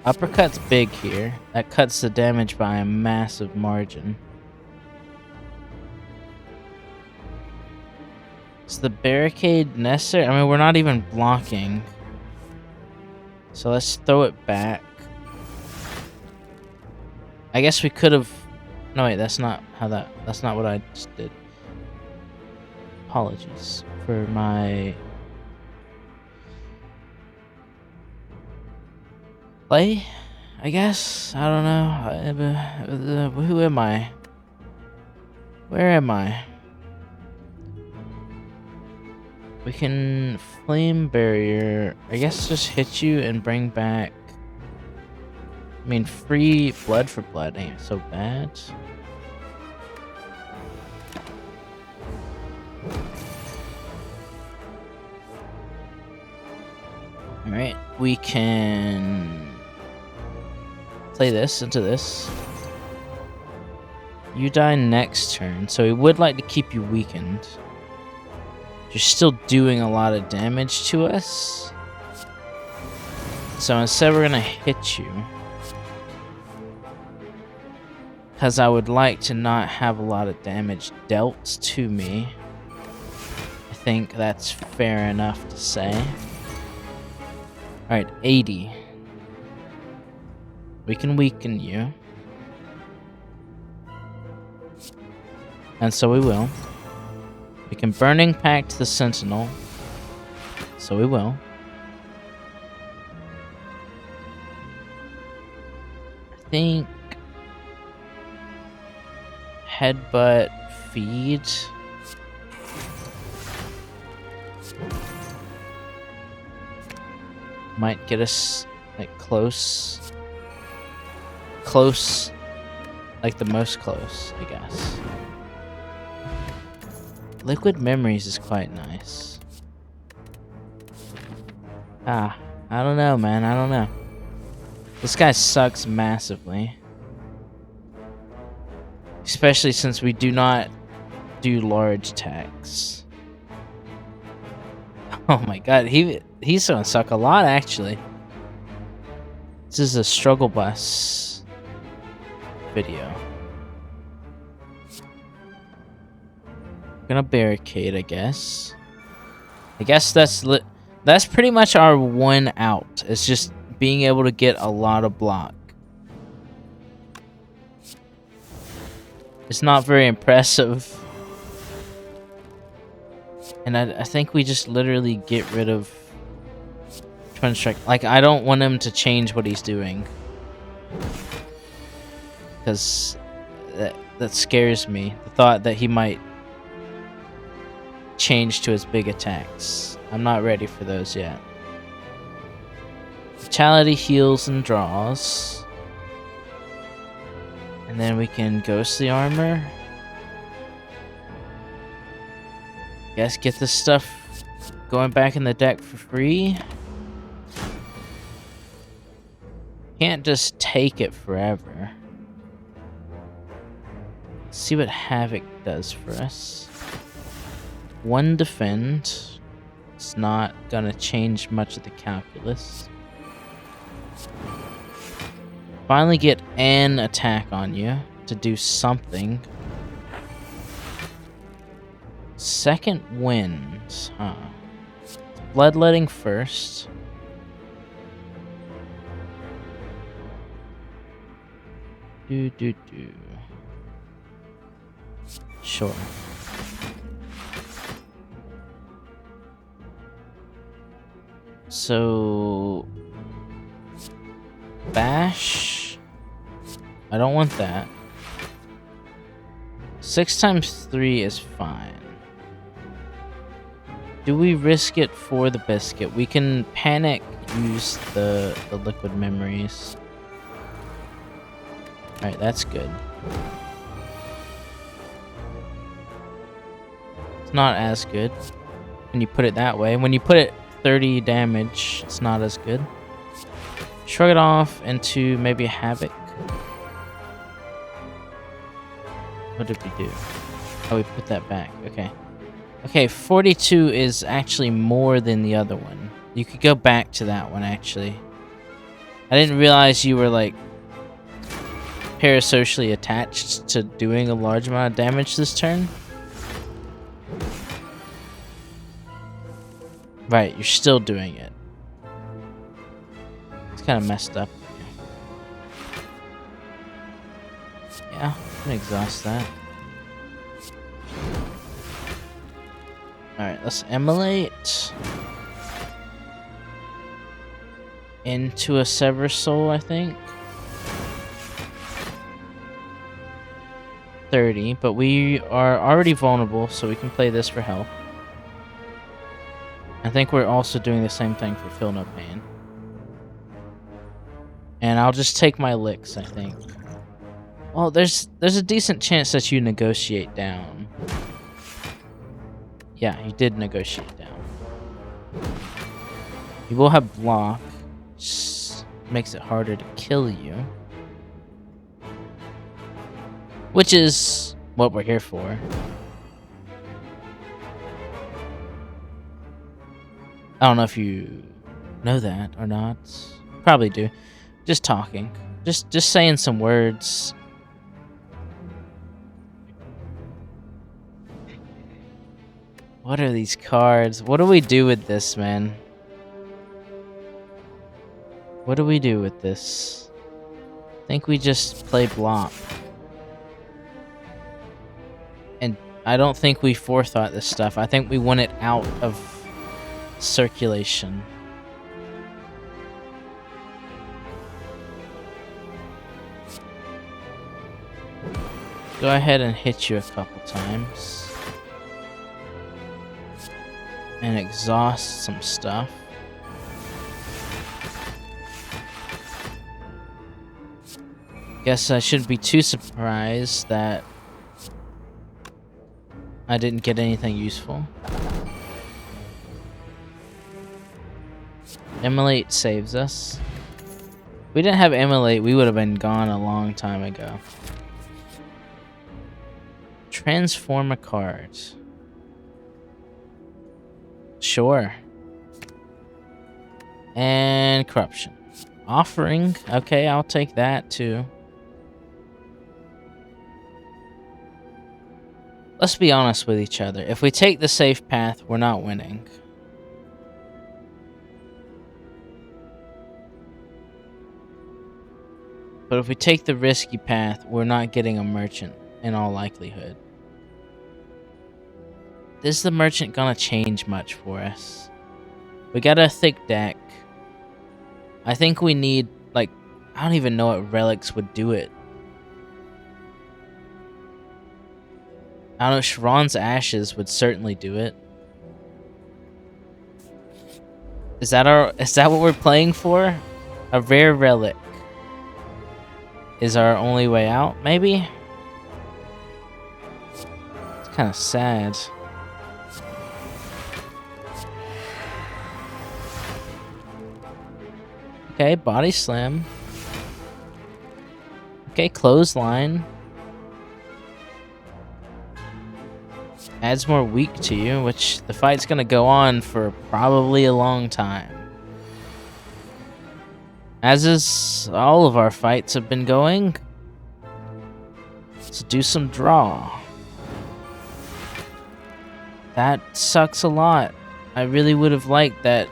Uppercut's big here. That cuts the damage by a massive margin. Is the barricade necessary? I mean, we're not even blocking. So let's throw it back. I guess we could have... No, wait, that's not how that... That's not what I just did. Apologies for my... play, I guess? I don't know. Who am I? Where am I? We can flame barrier. I guess just hit you and bring back... I mean, free blood for blood ain't so bad. Alright, we can play this into this. You die next turn, so we would like to keep you weakened. You're still doing a lot of damage to us. So instead we're gonna hit you. Because I would like to not have a lot of damage dealt to me. I think that's fair enough to say. Alright, 80. We can weaken you. And so we will. We can Burning Pact the Sentinel. So we will. I think Headbutt Feed. Might get us like close. Close. Like the most close, I guess. Liquid Memories is quite nice. I don't know, man. I don't know. This guy sucks massively. Especially since we do not do large attacks. Oh my god, he's gonna suck a lot, actually. This is a struggle bus video. Gonna barricade, I guess. I guess that's pretty much our one out. It's just being able to get a lot of block. It's not very impressive. And I think we just literally get rid of Twin Strike. Like, I don't want him to change what he's doing. Because that scares me. The thought that he might change to his big attacks. I'm not ready for those yet. Vitality heals and draws. And then we can Ghost the Armor. Guess get this stuff going back in the deck for free. Can't just take it forever. Let's see what Havoc does for us. 1 defend. It's not gonna change much of the calculus. Finally get an attack on you to do something. Second wind, huh? Bloodletting first. Do. Sure. So bash. I don't want that. 6 times 3 is fine. Do we risk it for the biscuit? We can panic use the liquid memories. Alright, that's good. It's not as good when you put it that way. When you put it 30 damage, it's not as good. Shrug it off into maybe a Havoc. What did we do? Oh, we put that back. Okay. Okay, 42 is actually more than the other one. You could go back to that one, actually. I didn't realize you were, like, parasocially attached to doing a large amount of damage this turn. Right, you're still doing it. It's kind of messed up. Yeah, I'm gonna exhaust that. Alright, let's emulate into a Sever Soul, I think. 30, but we are already vulnerable, so we can play this for health. I think we're also doing the same thing for Feel No Pain. And I'll just take my licks, I think. Well, there's a decent chance that you negotiate down. Yeah, you did negotiate down. You will have block, which makes it harder to kill you. Which is what we're here for. I don't know if you know that or not. Probably do. Just talking. Just saying some words. What are these cards? What do we do with this, man? What do we do with this? I think we just play block. And I don't think we forethought this stuff. I think we want it out of circulation. Go ahead and hit you a couple times. And exhaust some stuff. Guess I shouldn't be too surprised that I didn't get anything useful. Immolate saves us. If we didn't have Immolate, we would have been gone a long time ago. Transform a card. Sure. And Corruption. Offering. Okay, I'll take that too. Let's be honest with each other. If we take the safe path, we're not winning. But if we take the risky path, we're not getting a merchant in all likelihood. Is the merchant gonna change much for us? We got a thick deck. I think we need, like, I don't even know what relics would do it. I don't know, Sharon's Ashes would certainly do it. Is that what we're playing for? A rare relic is our only way out, maybe? It's kind of sad. Okay, body slam. Okay, clothesline. Adds more weak to you, which the fight's gonna go on for probably a long time. As is all of our fights have been going. Let's do some draw. That sucks a lot. I really would have liked that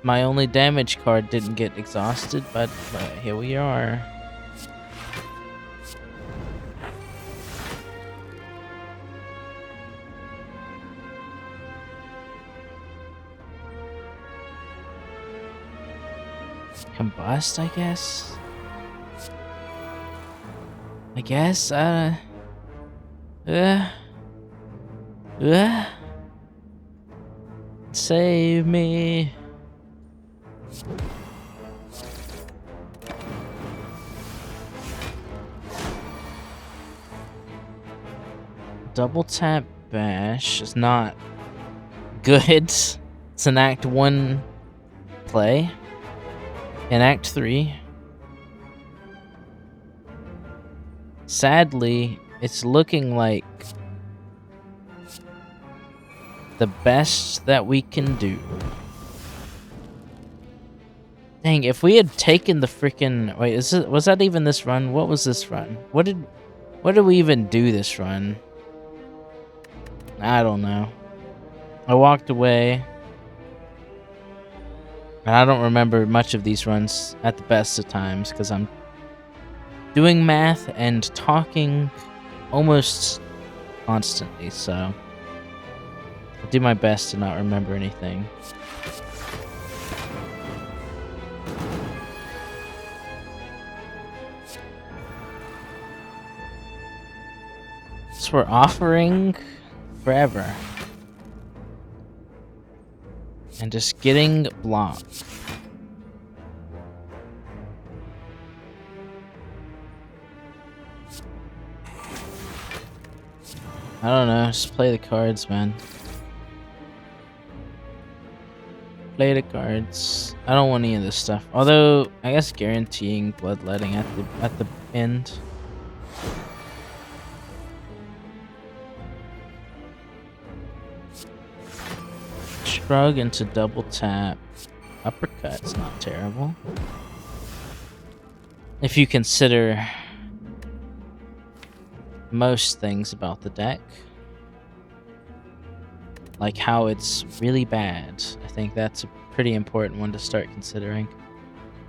my only damage card didn't get exhausted, but here we are. Combust, I guess? Save me. Double tap bash is not good. It's an Act 1 play. In Act 3, sadly, it's looking like the best that we can do. Dang, if we had taken the freaking... Wait, was that even this run? What was this run? What did we even do this run? I don't know. I walked away. And I don't remember much of these runs at the best of times because I'm doing math and talking almost constantly, so I'll do my best to not remember anything. So we're offering forever. And just getting blocked. I don't know, just play the cards, man. Play the cards. I don't want any of this stuff. Although, I guess guaranteeing bloodletting at the end. Shrug into double tap. Uppercut's not terrible. If you consider most things about the deck. Like how it's really bad. I think that's a pretty important one to start considering.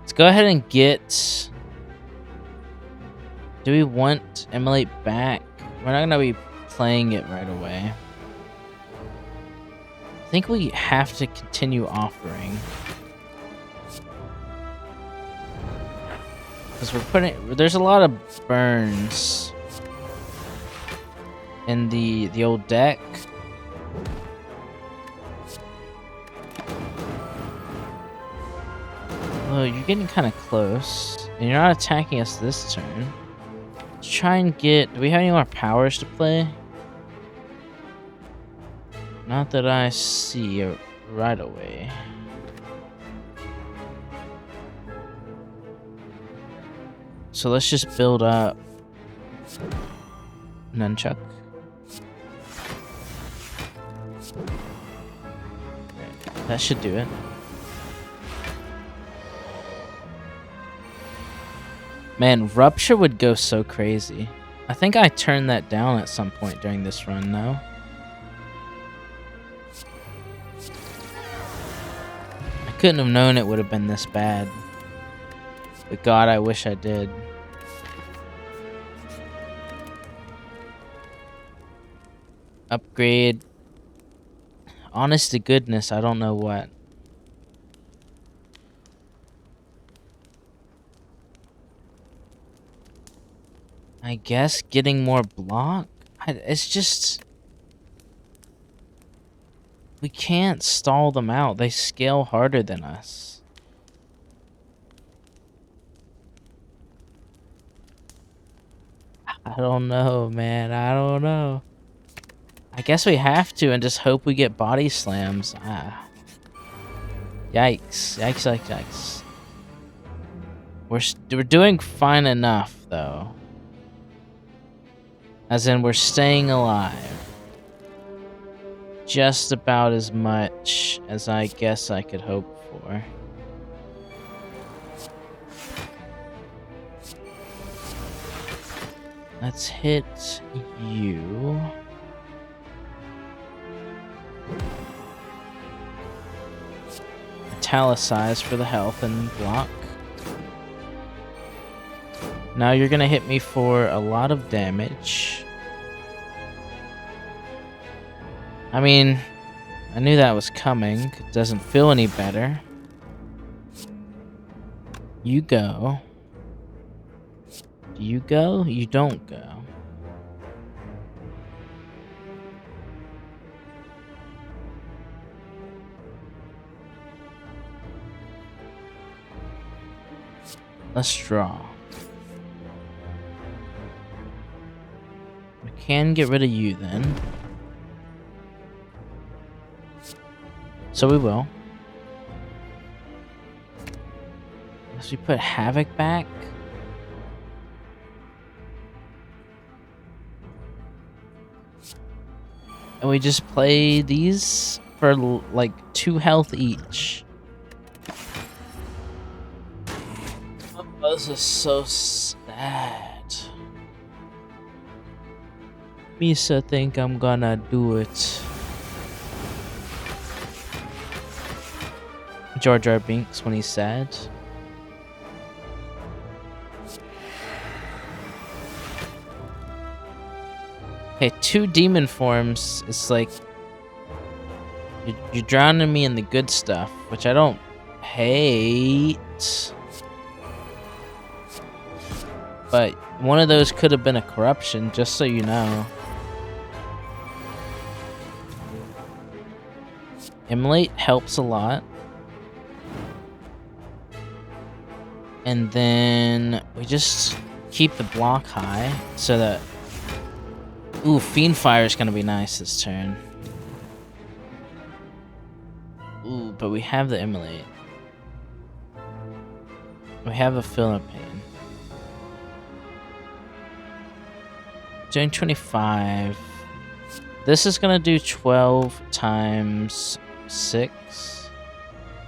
Let's go ahead and get... Do we want Immolate back? We're not going to be playing it right away. I think we have to continue offering. Because there's a lot of burns in the old deck. Oh, you're getting kind of close. And you're not attacking us this turn. Let's try and get... Do we have any more powers to play? Not that I see right away. So let's just build up Nunchuck. That should do it. Man, Rupture would go so crazy. I think I turned that down at some point during this run, no? I couldn't have known it would have been this bad. But God, I wish I did. Upgrade. Honest to goodness, I don't know what. I guess getting more block? It's just... We can't stall them out. They scale harder than us. I don't know, man. I don't know. I guess we have to and just hope we get body slams. Yikes. Yikes, yikes, yikes. We're doing fine enough, though. As in, we're staying alive. Just about as much as I guess I could hope for. Let's hit you. Italicize for the health and block. Now you're gonna hit me for a lot of damage. I mean, I knew that was coming. It doesn't feel any better. You go. Do you go? You don't go. Let's draw. We can get rid of you then. So we will. Unless we put Havoc back. And we just play these for like 2 health each. Oh, this is so sad. Misa think I'm gonna do it. Jar Jar Binks when he's sad. Okay, 2 demon forms. It's like you're drowning me in the good stuff, which I don't hate. But one of those could have been a corruption, just so you know. Immolate helps a lot. And then we just keep the block high so that... Ooh, Fiend Fire is going to be nice this turn. Ooh, but we have the Immolate. We have a Philippine. Doing 25. This is going to do 12 times 6.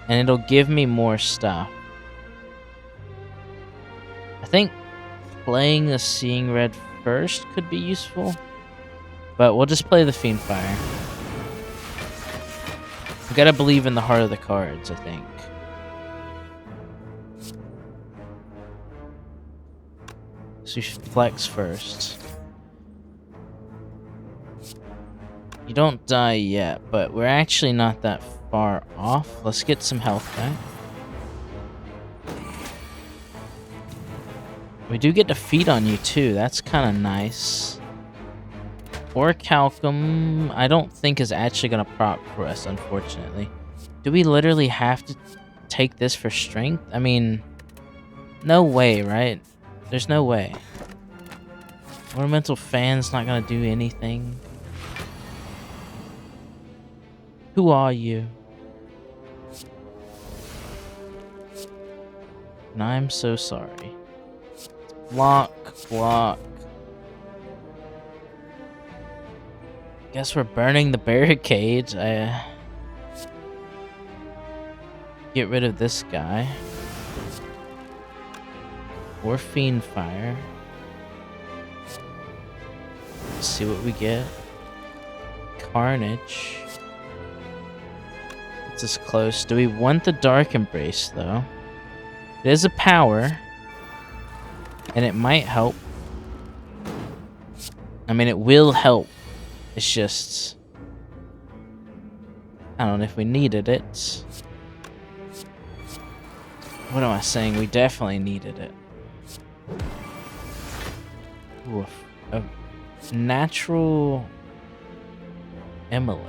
And it'll give me more stuff. I think playing the Seeing Red first could be useful. But we'll just play the Fiend Fire. We gotta believe in the heart of the cards, I think. So you should flex first. You don't die yet, but we're actually not that far off. Let's get some health back. We do get to feed on you too. That's kind of nice. Orichalcum, I don't think is actually going to prop for us, unfortunately. Do we literally have to take this for strength? I mean, no way, right? There's no way. Ornamental fan's not going to do anything. Who are you? And I'm so sorry. Block, block. Guess we're burning the barricades. Get rid of this guy. Or Fiend Fire. Let's see what we get. Carnage. It's this close. Do we want the Dark Embrace, though? It is a power. And it might help. I mean, it will help. It's just... I don't know if we needed it. What am I saying? We definitely needed it. Ooh, a natural Emily.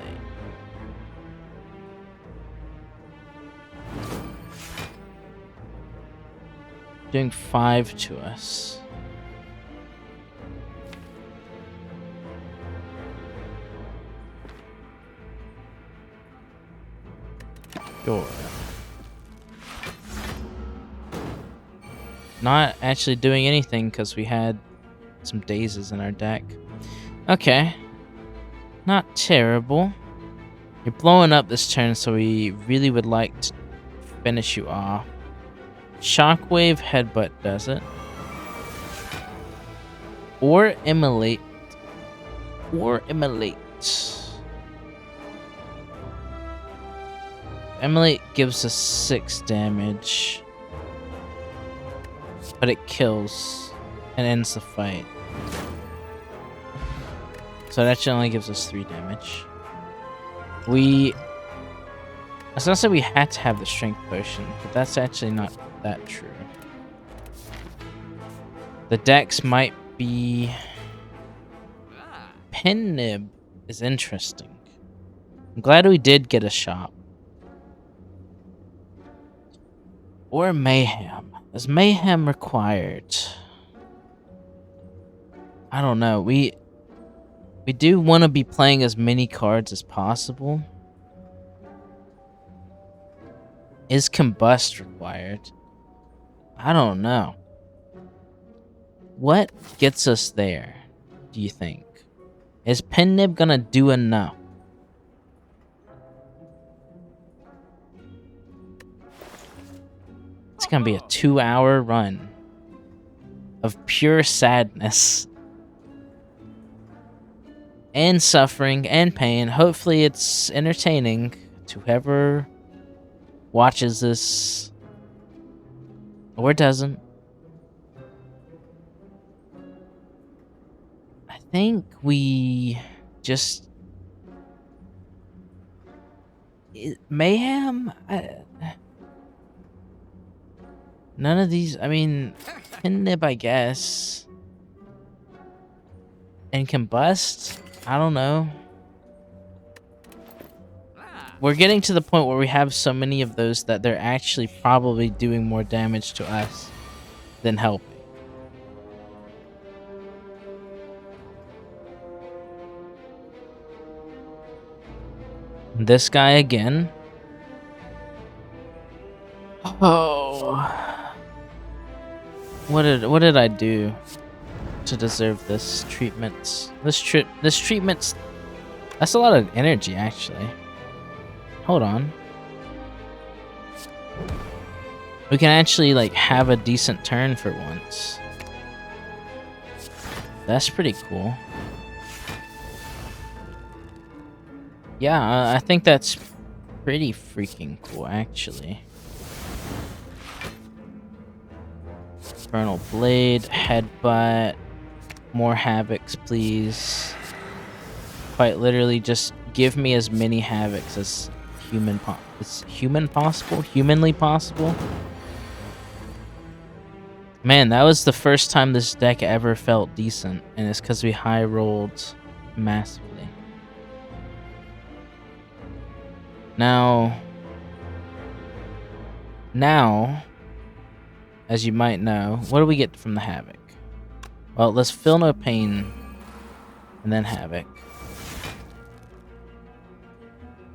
Doing 5 to us. Sure. Not actually doing anything because we had some dazes in our deck. Okay. Not terrible. You're blowing up this turn, so we really would like to finish you off. Shockwave Headbutt does it. Or Immolate. Or Immolate. Immolate gives us 6 damage. But it kills and ends the fight. So that actually only gives us 3 damage. I was gonna say we had to have the strength potion, but that's actually not that true. The dex might be... Pen Nib is interesting. I'm glad we did get a shop. Or Mayhem. Is Mayhem required? I don't know. We do want to be playing as many cards as possible. Is Combust required? I don't know. What gets us there, do you think? Is Pen Nib gonna do enough? It's gonna be a 2-hour run of pure sadness and suffering and pain. Hopefully it's entertaining to whoever watches this or doesn't. I think we just... Mayhem? None of these... I mean, Pen Nib, I guess. And Combust? I don't know. We're getting to the point where we have so many of those that they're actually probably doing more damage to us than helping. This guy again. Oh. What did I do to deserve this treatment? This treatment's... That's a lot of energy, actually. Hold on. We can actually, like, have a decent turn for once. That's pretty cool. Yeah, I think that's pretty freaking cool, actually. Infernal Blade, Headbutt, more Havocs, please. Quite literally, just give me as many havocs as humanly possible. Man, that was the first time this deck ever felt decent, and it's because we high rolled massively. Now, as you might know, what do we get from the Havoc? Well, let's Feel No Pain, and then Havoc.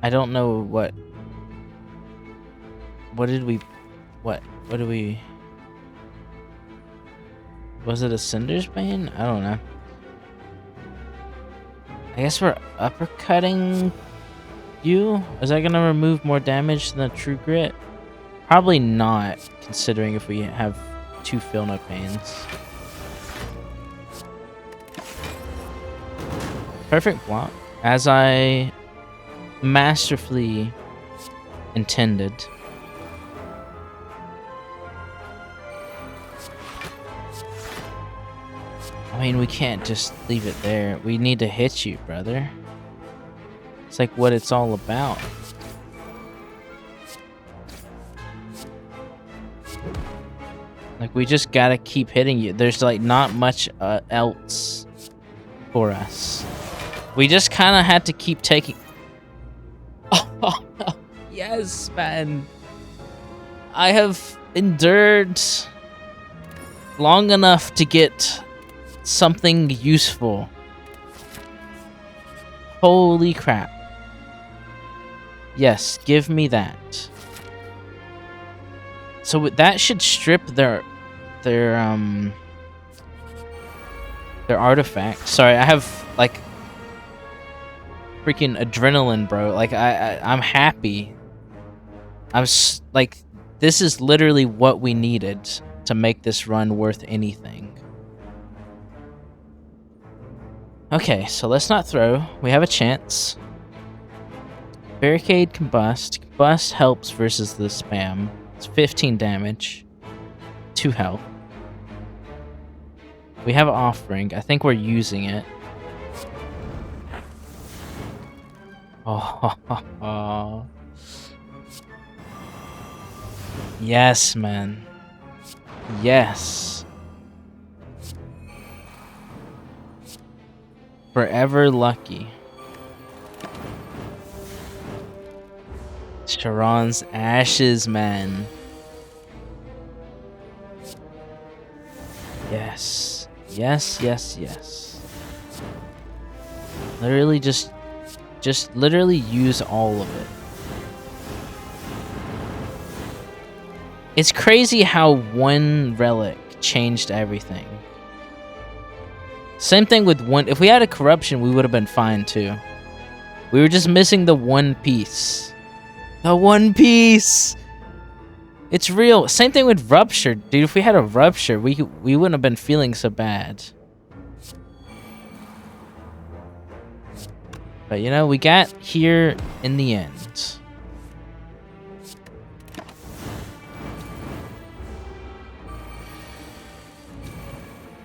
I don't know what did we... Was it a Cinder's Bane? I don't know. I guess we're uppercutting you? Is that gonna remove more damage than the True Grit? Probably not, considering if we have 2 Feel No Pains. Perfect block, as I masterfully intended. I mean, we can't just leave it there. We need to hit you, brother. It's like what it's all about. Like, we just gotta keep hitting you. There's like not much else for us. We just kind of had to keep taking... Oh, yes, man. I have endured long enough to get something useful. Holy crap. Yes, give me that. So that should strip their artifact. Sorry, I have like freaking adrenaline, bro. Like I'm happy. Like, this is literally what we needed to make this run worth anything. Okay, so let's not throw. We have a chance. Barricade, Combust. Combust helps versus the spam. It's 15 damage. 2 health. We have an Offering. I think we're using it. Oh, yes, man. Yes. Forever lucky. Sharon's ashes, man. Yes. Yes, yes, yes. Literally just literally use all of it. It's crazy how one relic changed everything. Same thing with one. If we had a corruption, we would have been fine too. We were just missing the one piece. The one piece! It's real. Same thing with Rupture, dude. If we had a Rupture, we wouldn't have been feeling so bad. But you know, we got here in the end.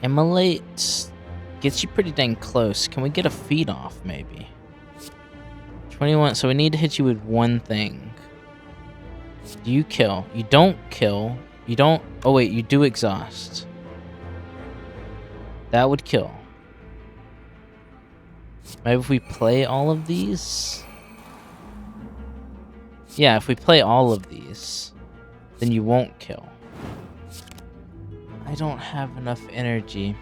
Immolate gets you pretty dang close. Can we get a feed off, maybe? 21, so we need to hit you with one thing. Do you kill? You don't kill. You don't... Oh, wait, you do exhaust. That would kill. Maybe if we play all of these? Yeah, if we play all of these, then you won't kill. I don't have enough energy.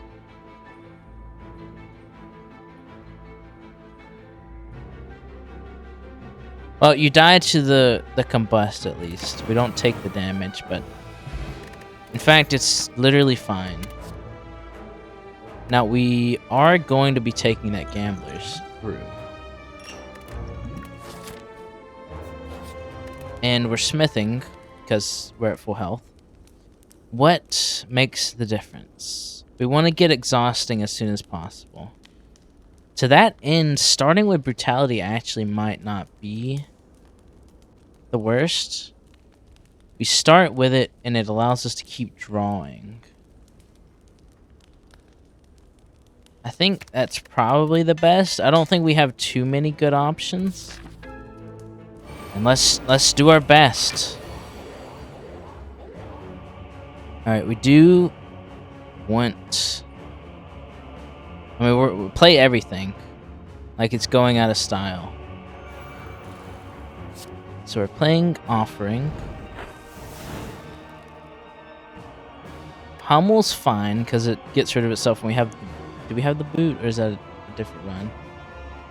Well, you die to the combust at least. We don't take the damage, but... In fact, it's literally fine. Now, we are going to be taking that Gambler's Brew. And we're smithing, because we're at full health. What makes the difference? We want to get exhausting as soon as possible. To that end, starting with Brutality actually might not be the worst. We start with it, and it allows us to keep drawing. I think that's probably the best. I don't think we have too many good options. And let's do our best. All right, we do want. I mean, we play everything like it's going out of style. So we're playing Offering. Hummel's fine because it gets rid of itself when we have. Do we have the boot or is that a different run?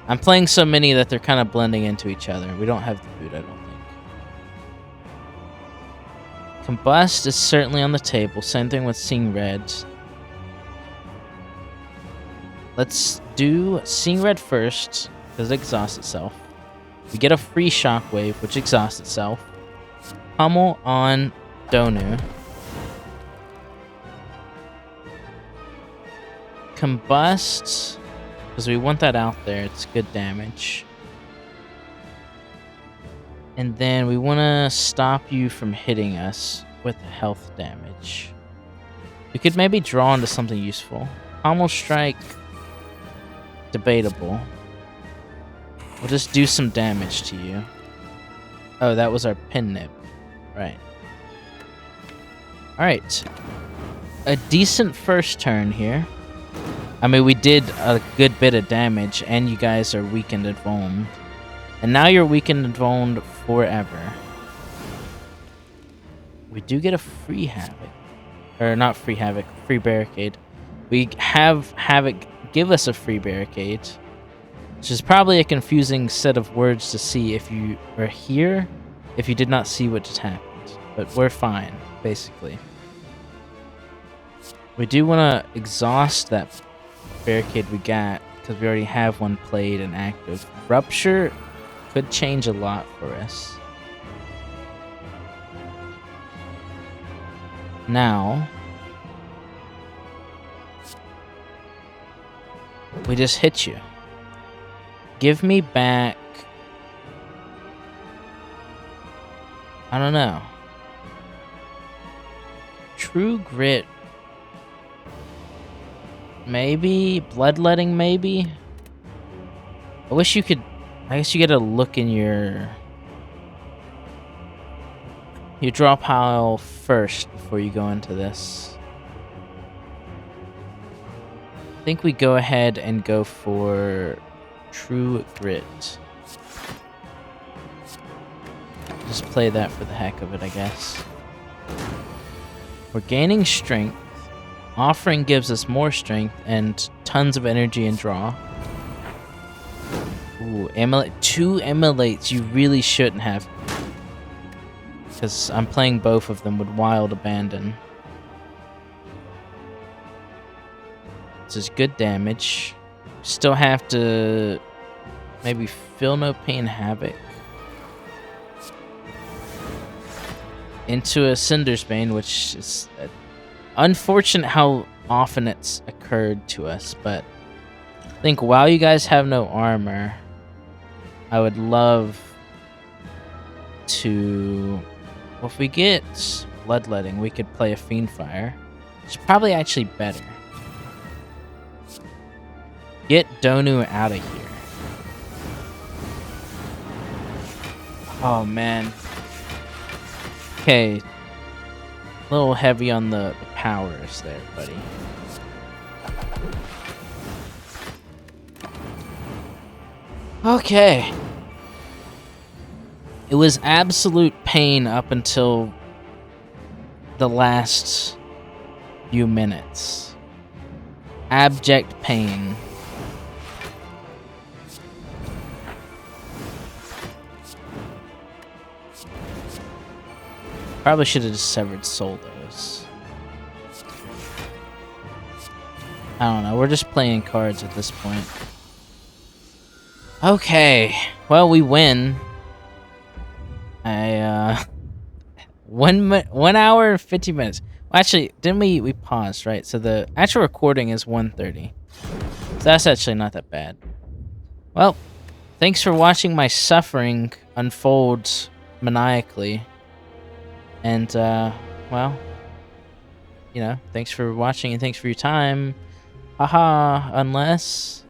I'm playing so many that they're kind of blending into each other. We don't have the boot, I don't think. Combust is certainly on the table. Same thing with Seeing Red. Let's do Seeing Red first because it exhausts itself. We get a free Shockwave, which exhausts itself. Hummel on Donu. Combust, because we want that out there. It's good damage. And then we want to stop you from hitting us with health damage. We could maybe draw into something useful. Hummel Strike, debatable. We'll just do some damage to you. Oh, that was our Pin Nip. Right. Alright. A decent first turn here. I mean, we did a good bit of damage, and you guys are weakened and vulned. And now you're weakened and vulned forever. We do get a free Havoc. Or not free Havoc, free Barricade. We have Havoc give us a free Barricade. Which is probably a confusing set of words to see if you were here, if you did not see what just happened. But we're fine, basically. We do want to exhaust that Barricade we got, because we already have one played and active. Rupture could change a lot for us. Now, we just hit you. Give me back... I don't know. True Grit. Maybe? Bloodletting, maybe? I wish you could... I guess you get a look in your draw pile first before you go into this. I think we go ahead and go for True Grit. Just play that for the heck of it, I guess. We're gaining strength. Offering gives us more strength and tons of energy and draw. Ooh, two Immolates you really shouldn't have. Because I'm playing both of them with Wild Abandon. This is good damage. Still have to maybe Feel No Pain Havoc. Into a Cinder's Bane, which is unfortunate how often it's occurred to us, but I think while you guys have no armor, I would love to... Well, if we get Bloodletting, we could play a Fiendfire. It's probably actually better. Get Donu out of here. Oh, man. Okay. A little heavy on the powers there, buddy. Okay. It was absolute pain up until the last few minutes. Abject pain. Probably should have just severed soul those. I don't know. We're just playing cards at this point. Okay. Well, we win. 1 hour and 50 minutes. Well, actually, didn't we paused, right? So the actual recording is 1:30. So that's actually not that bad. Well, thanks for watching my suffering unfold maniacally. And, well, you know, thanks for watching and thanks for your time. Haha, unless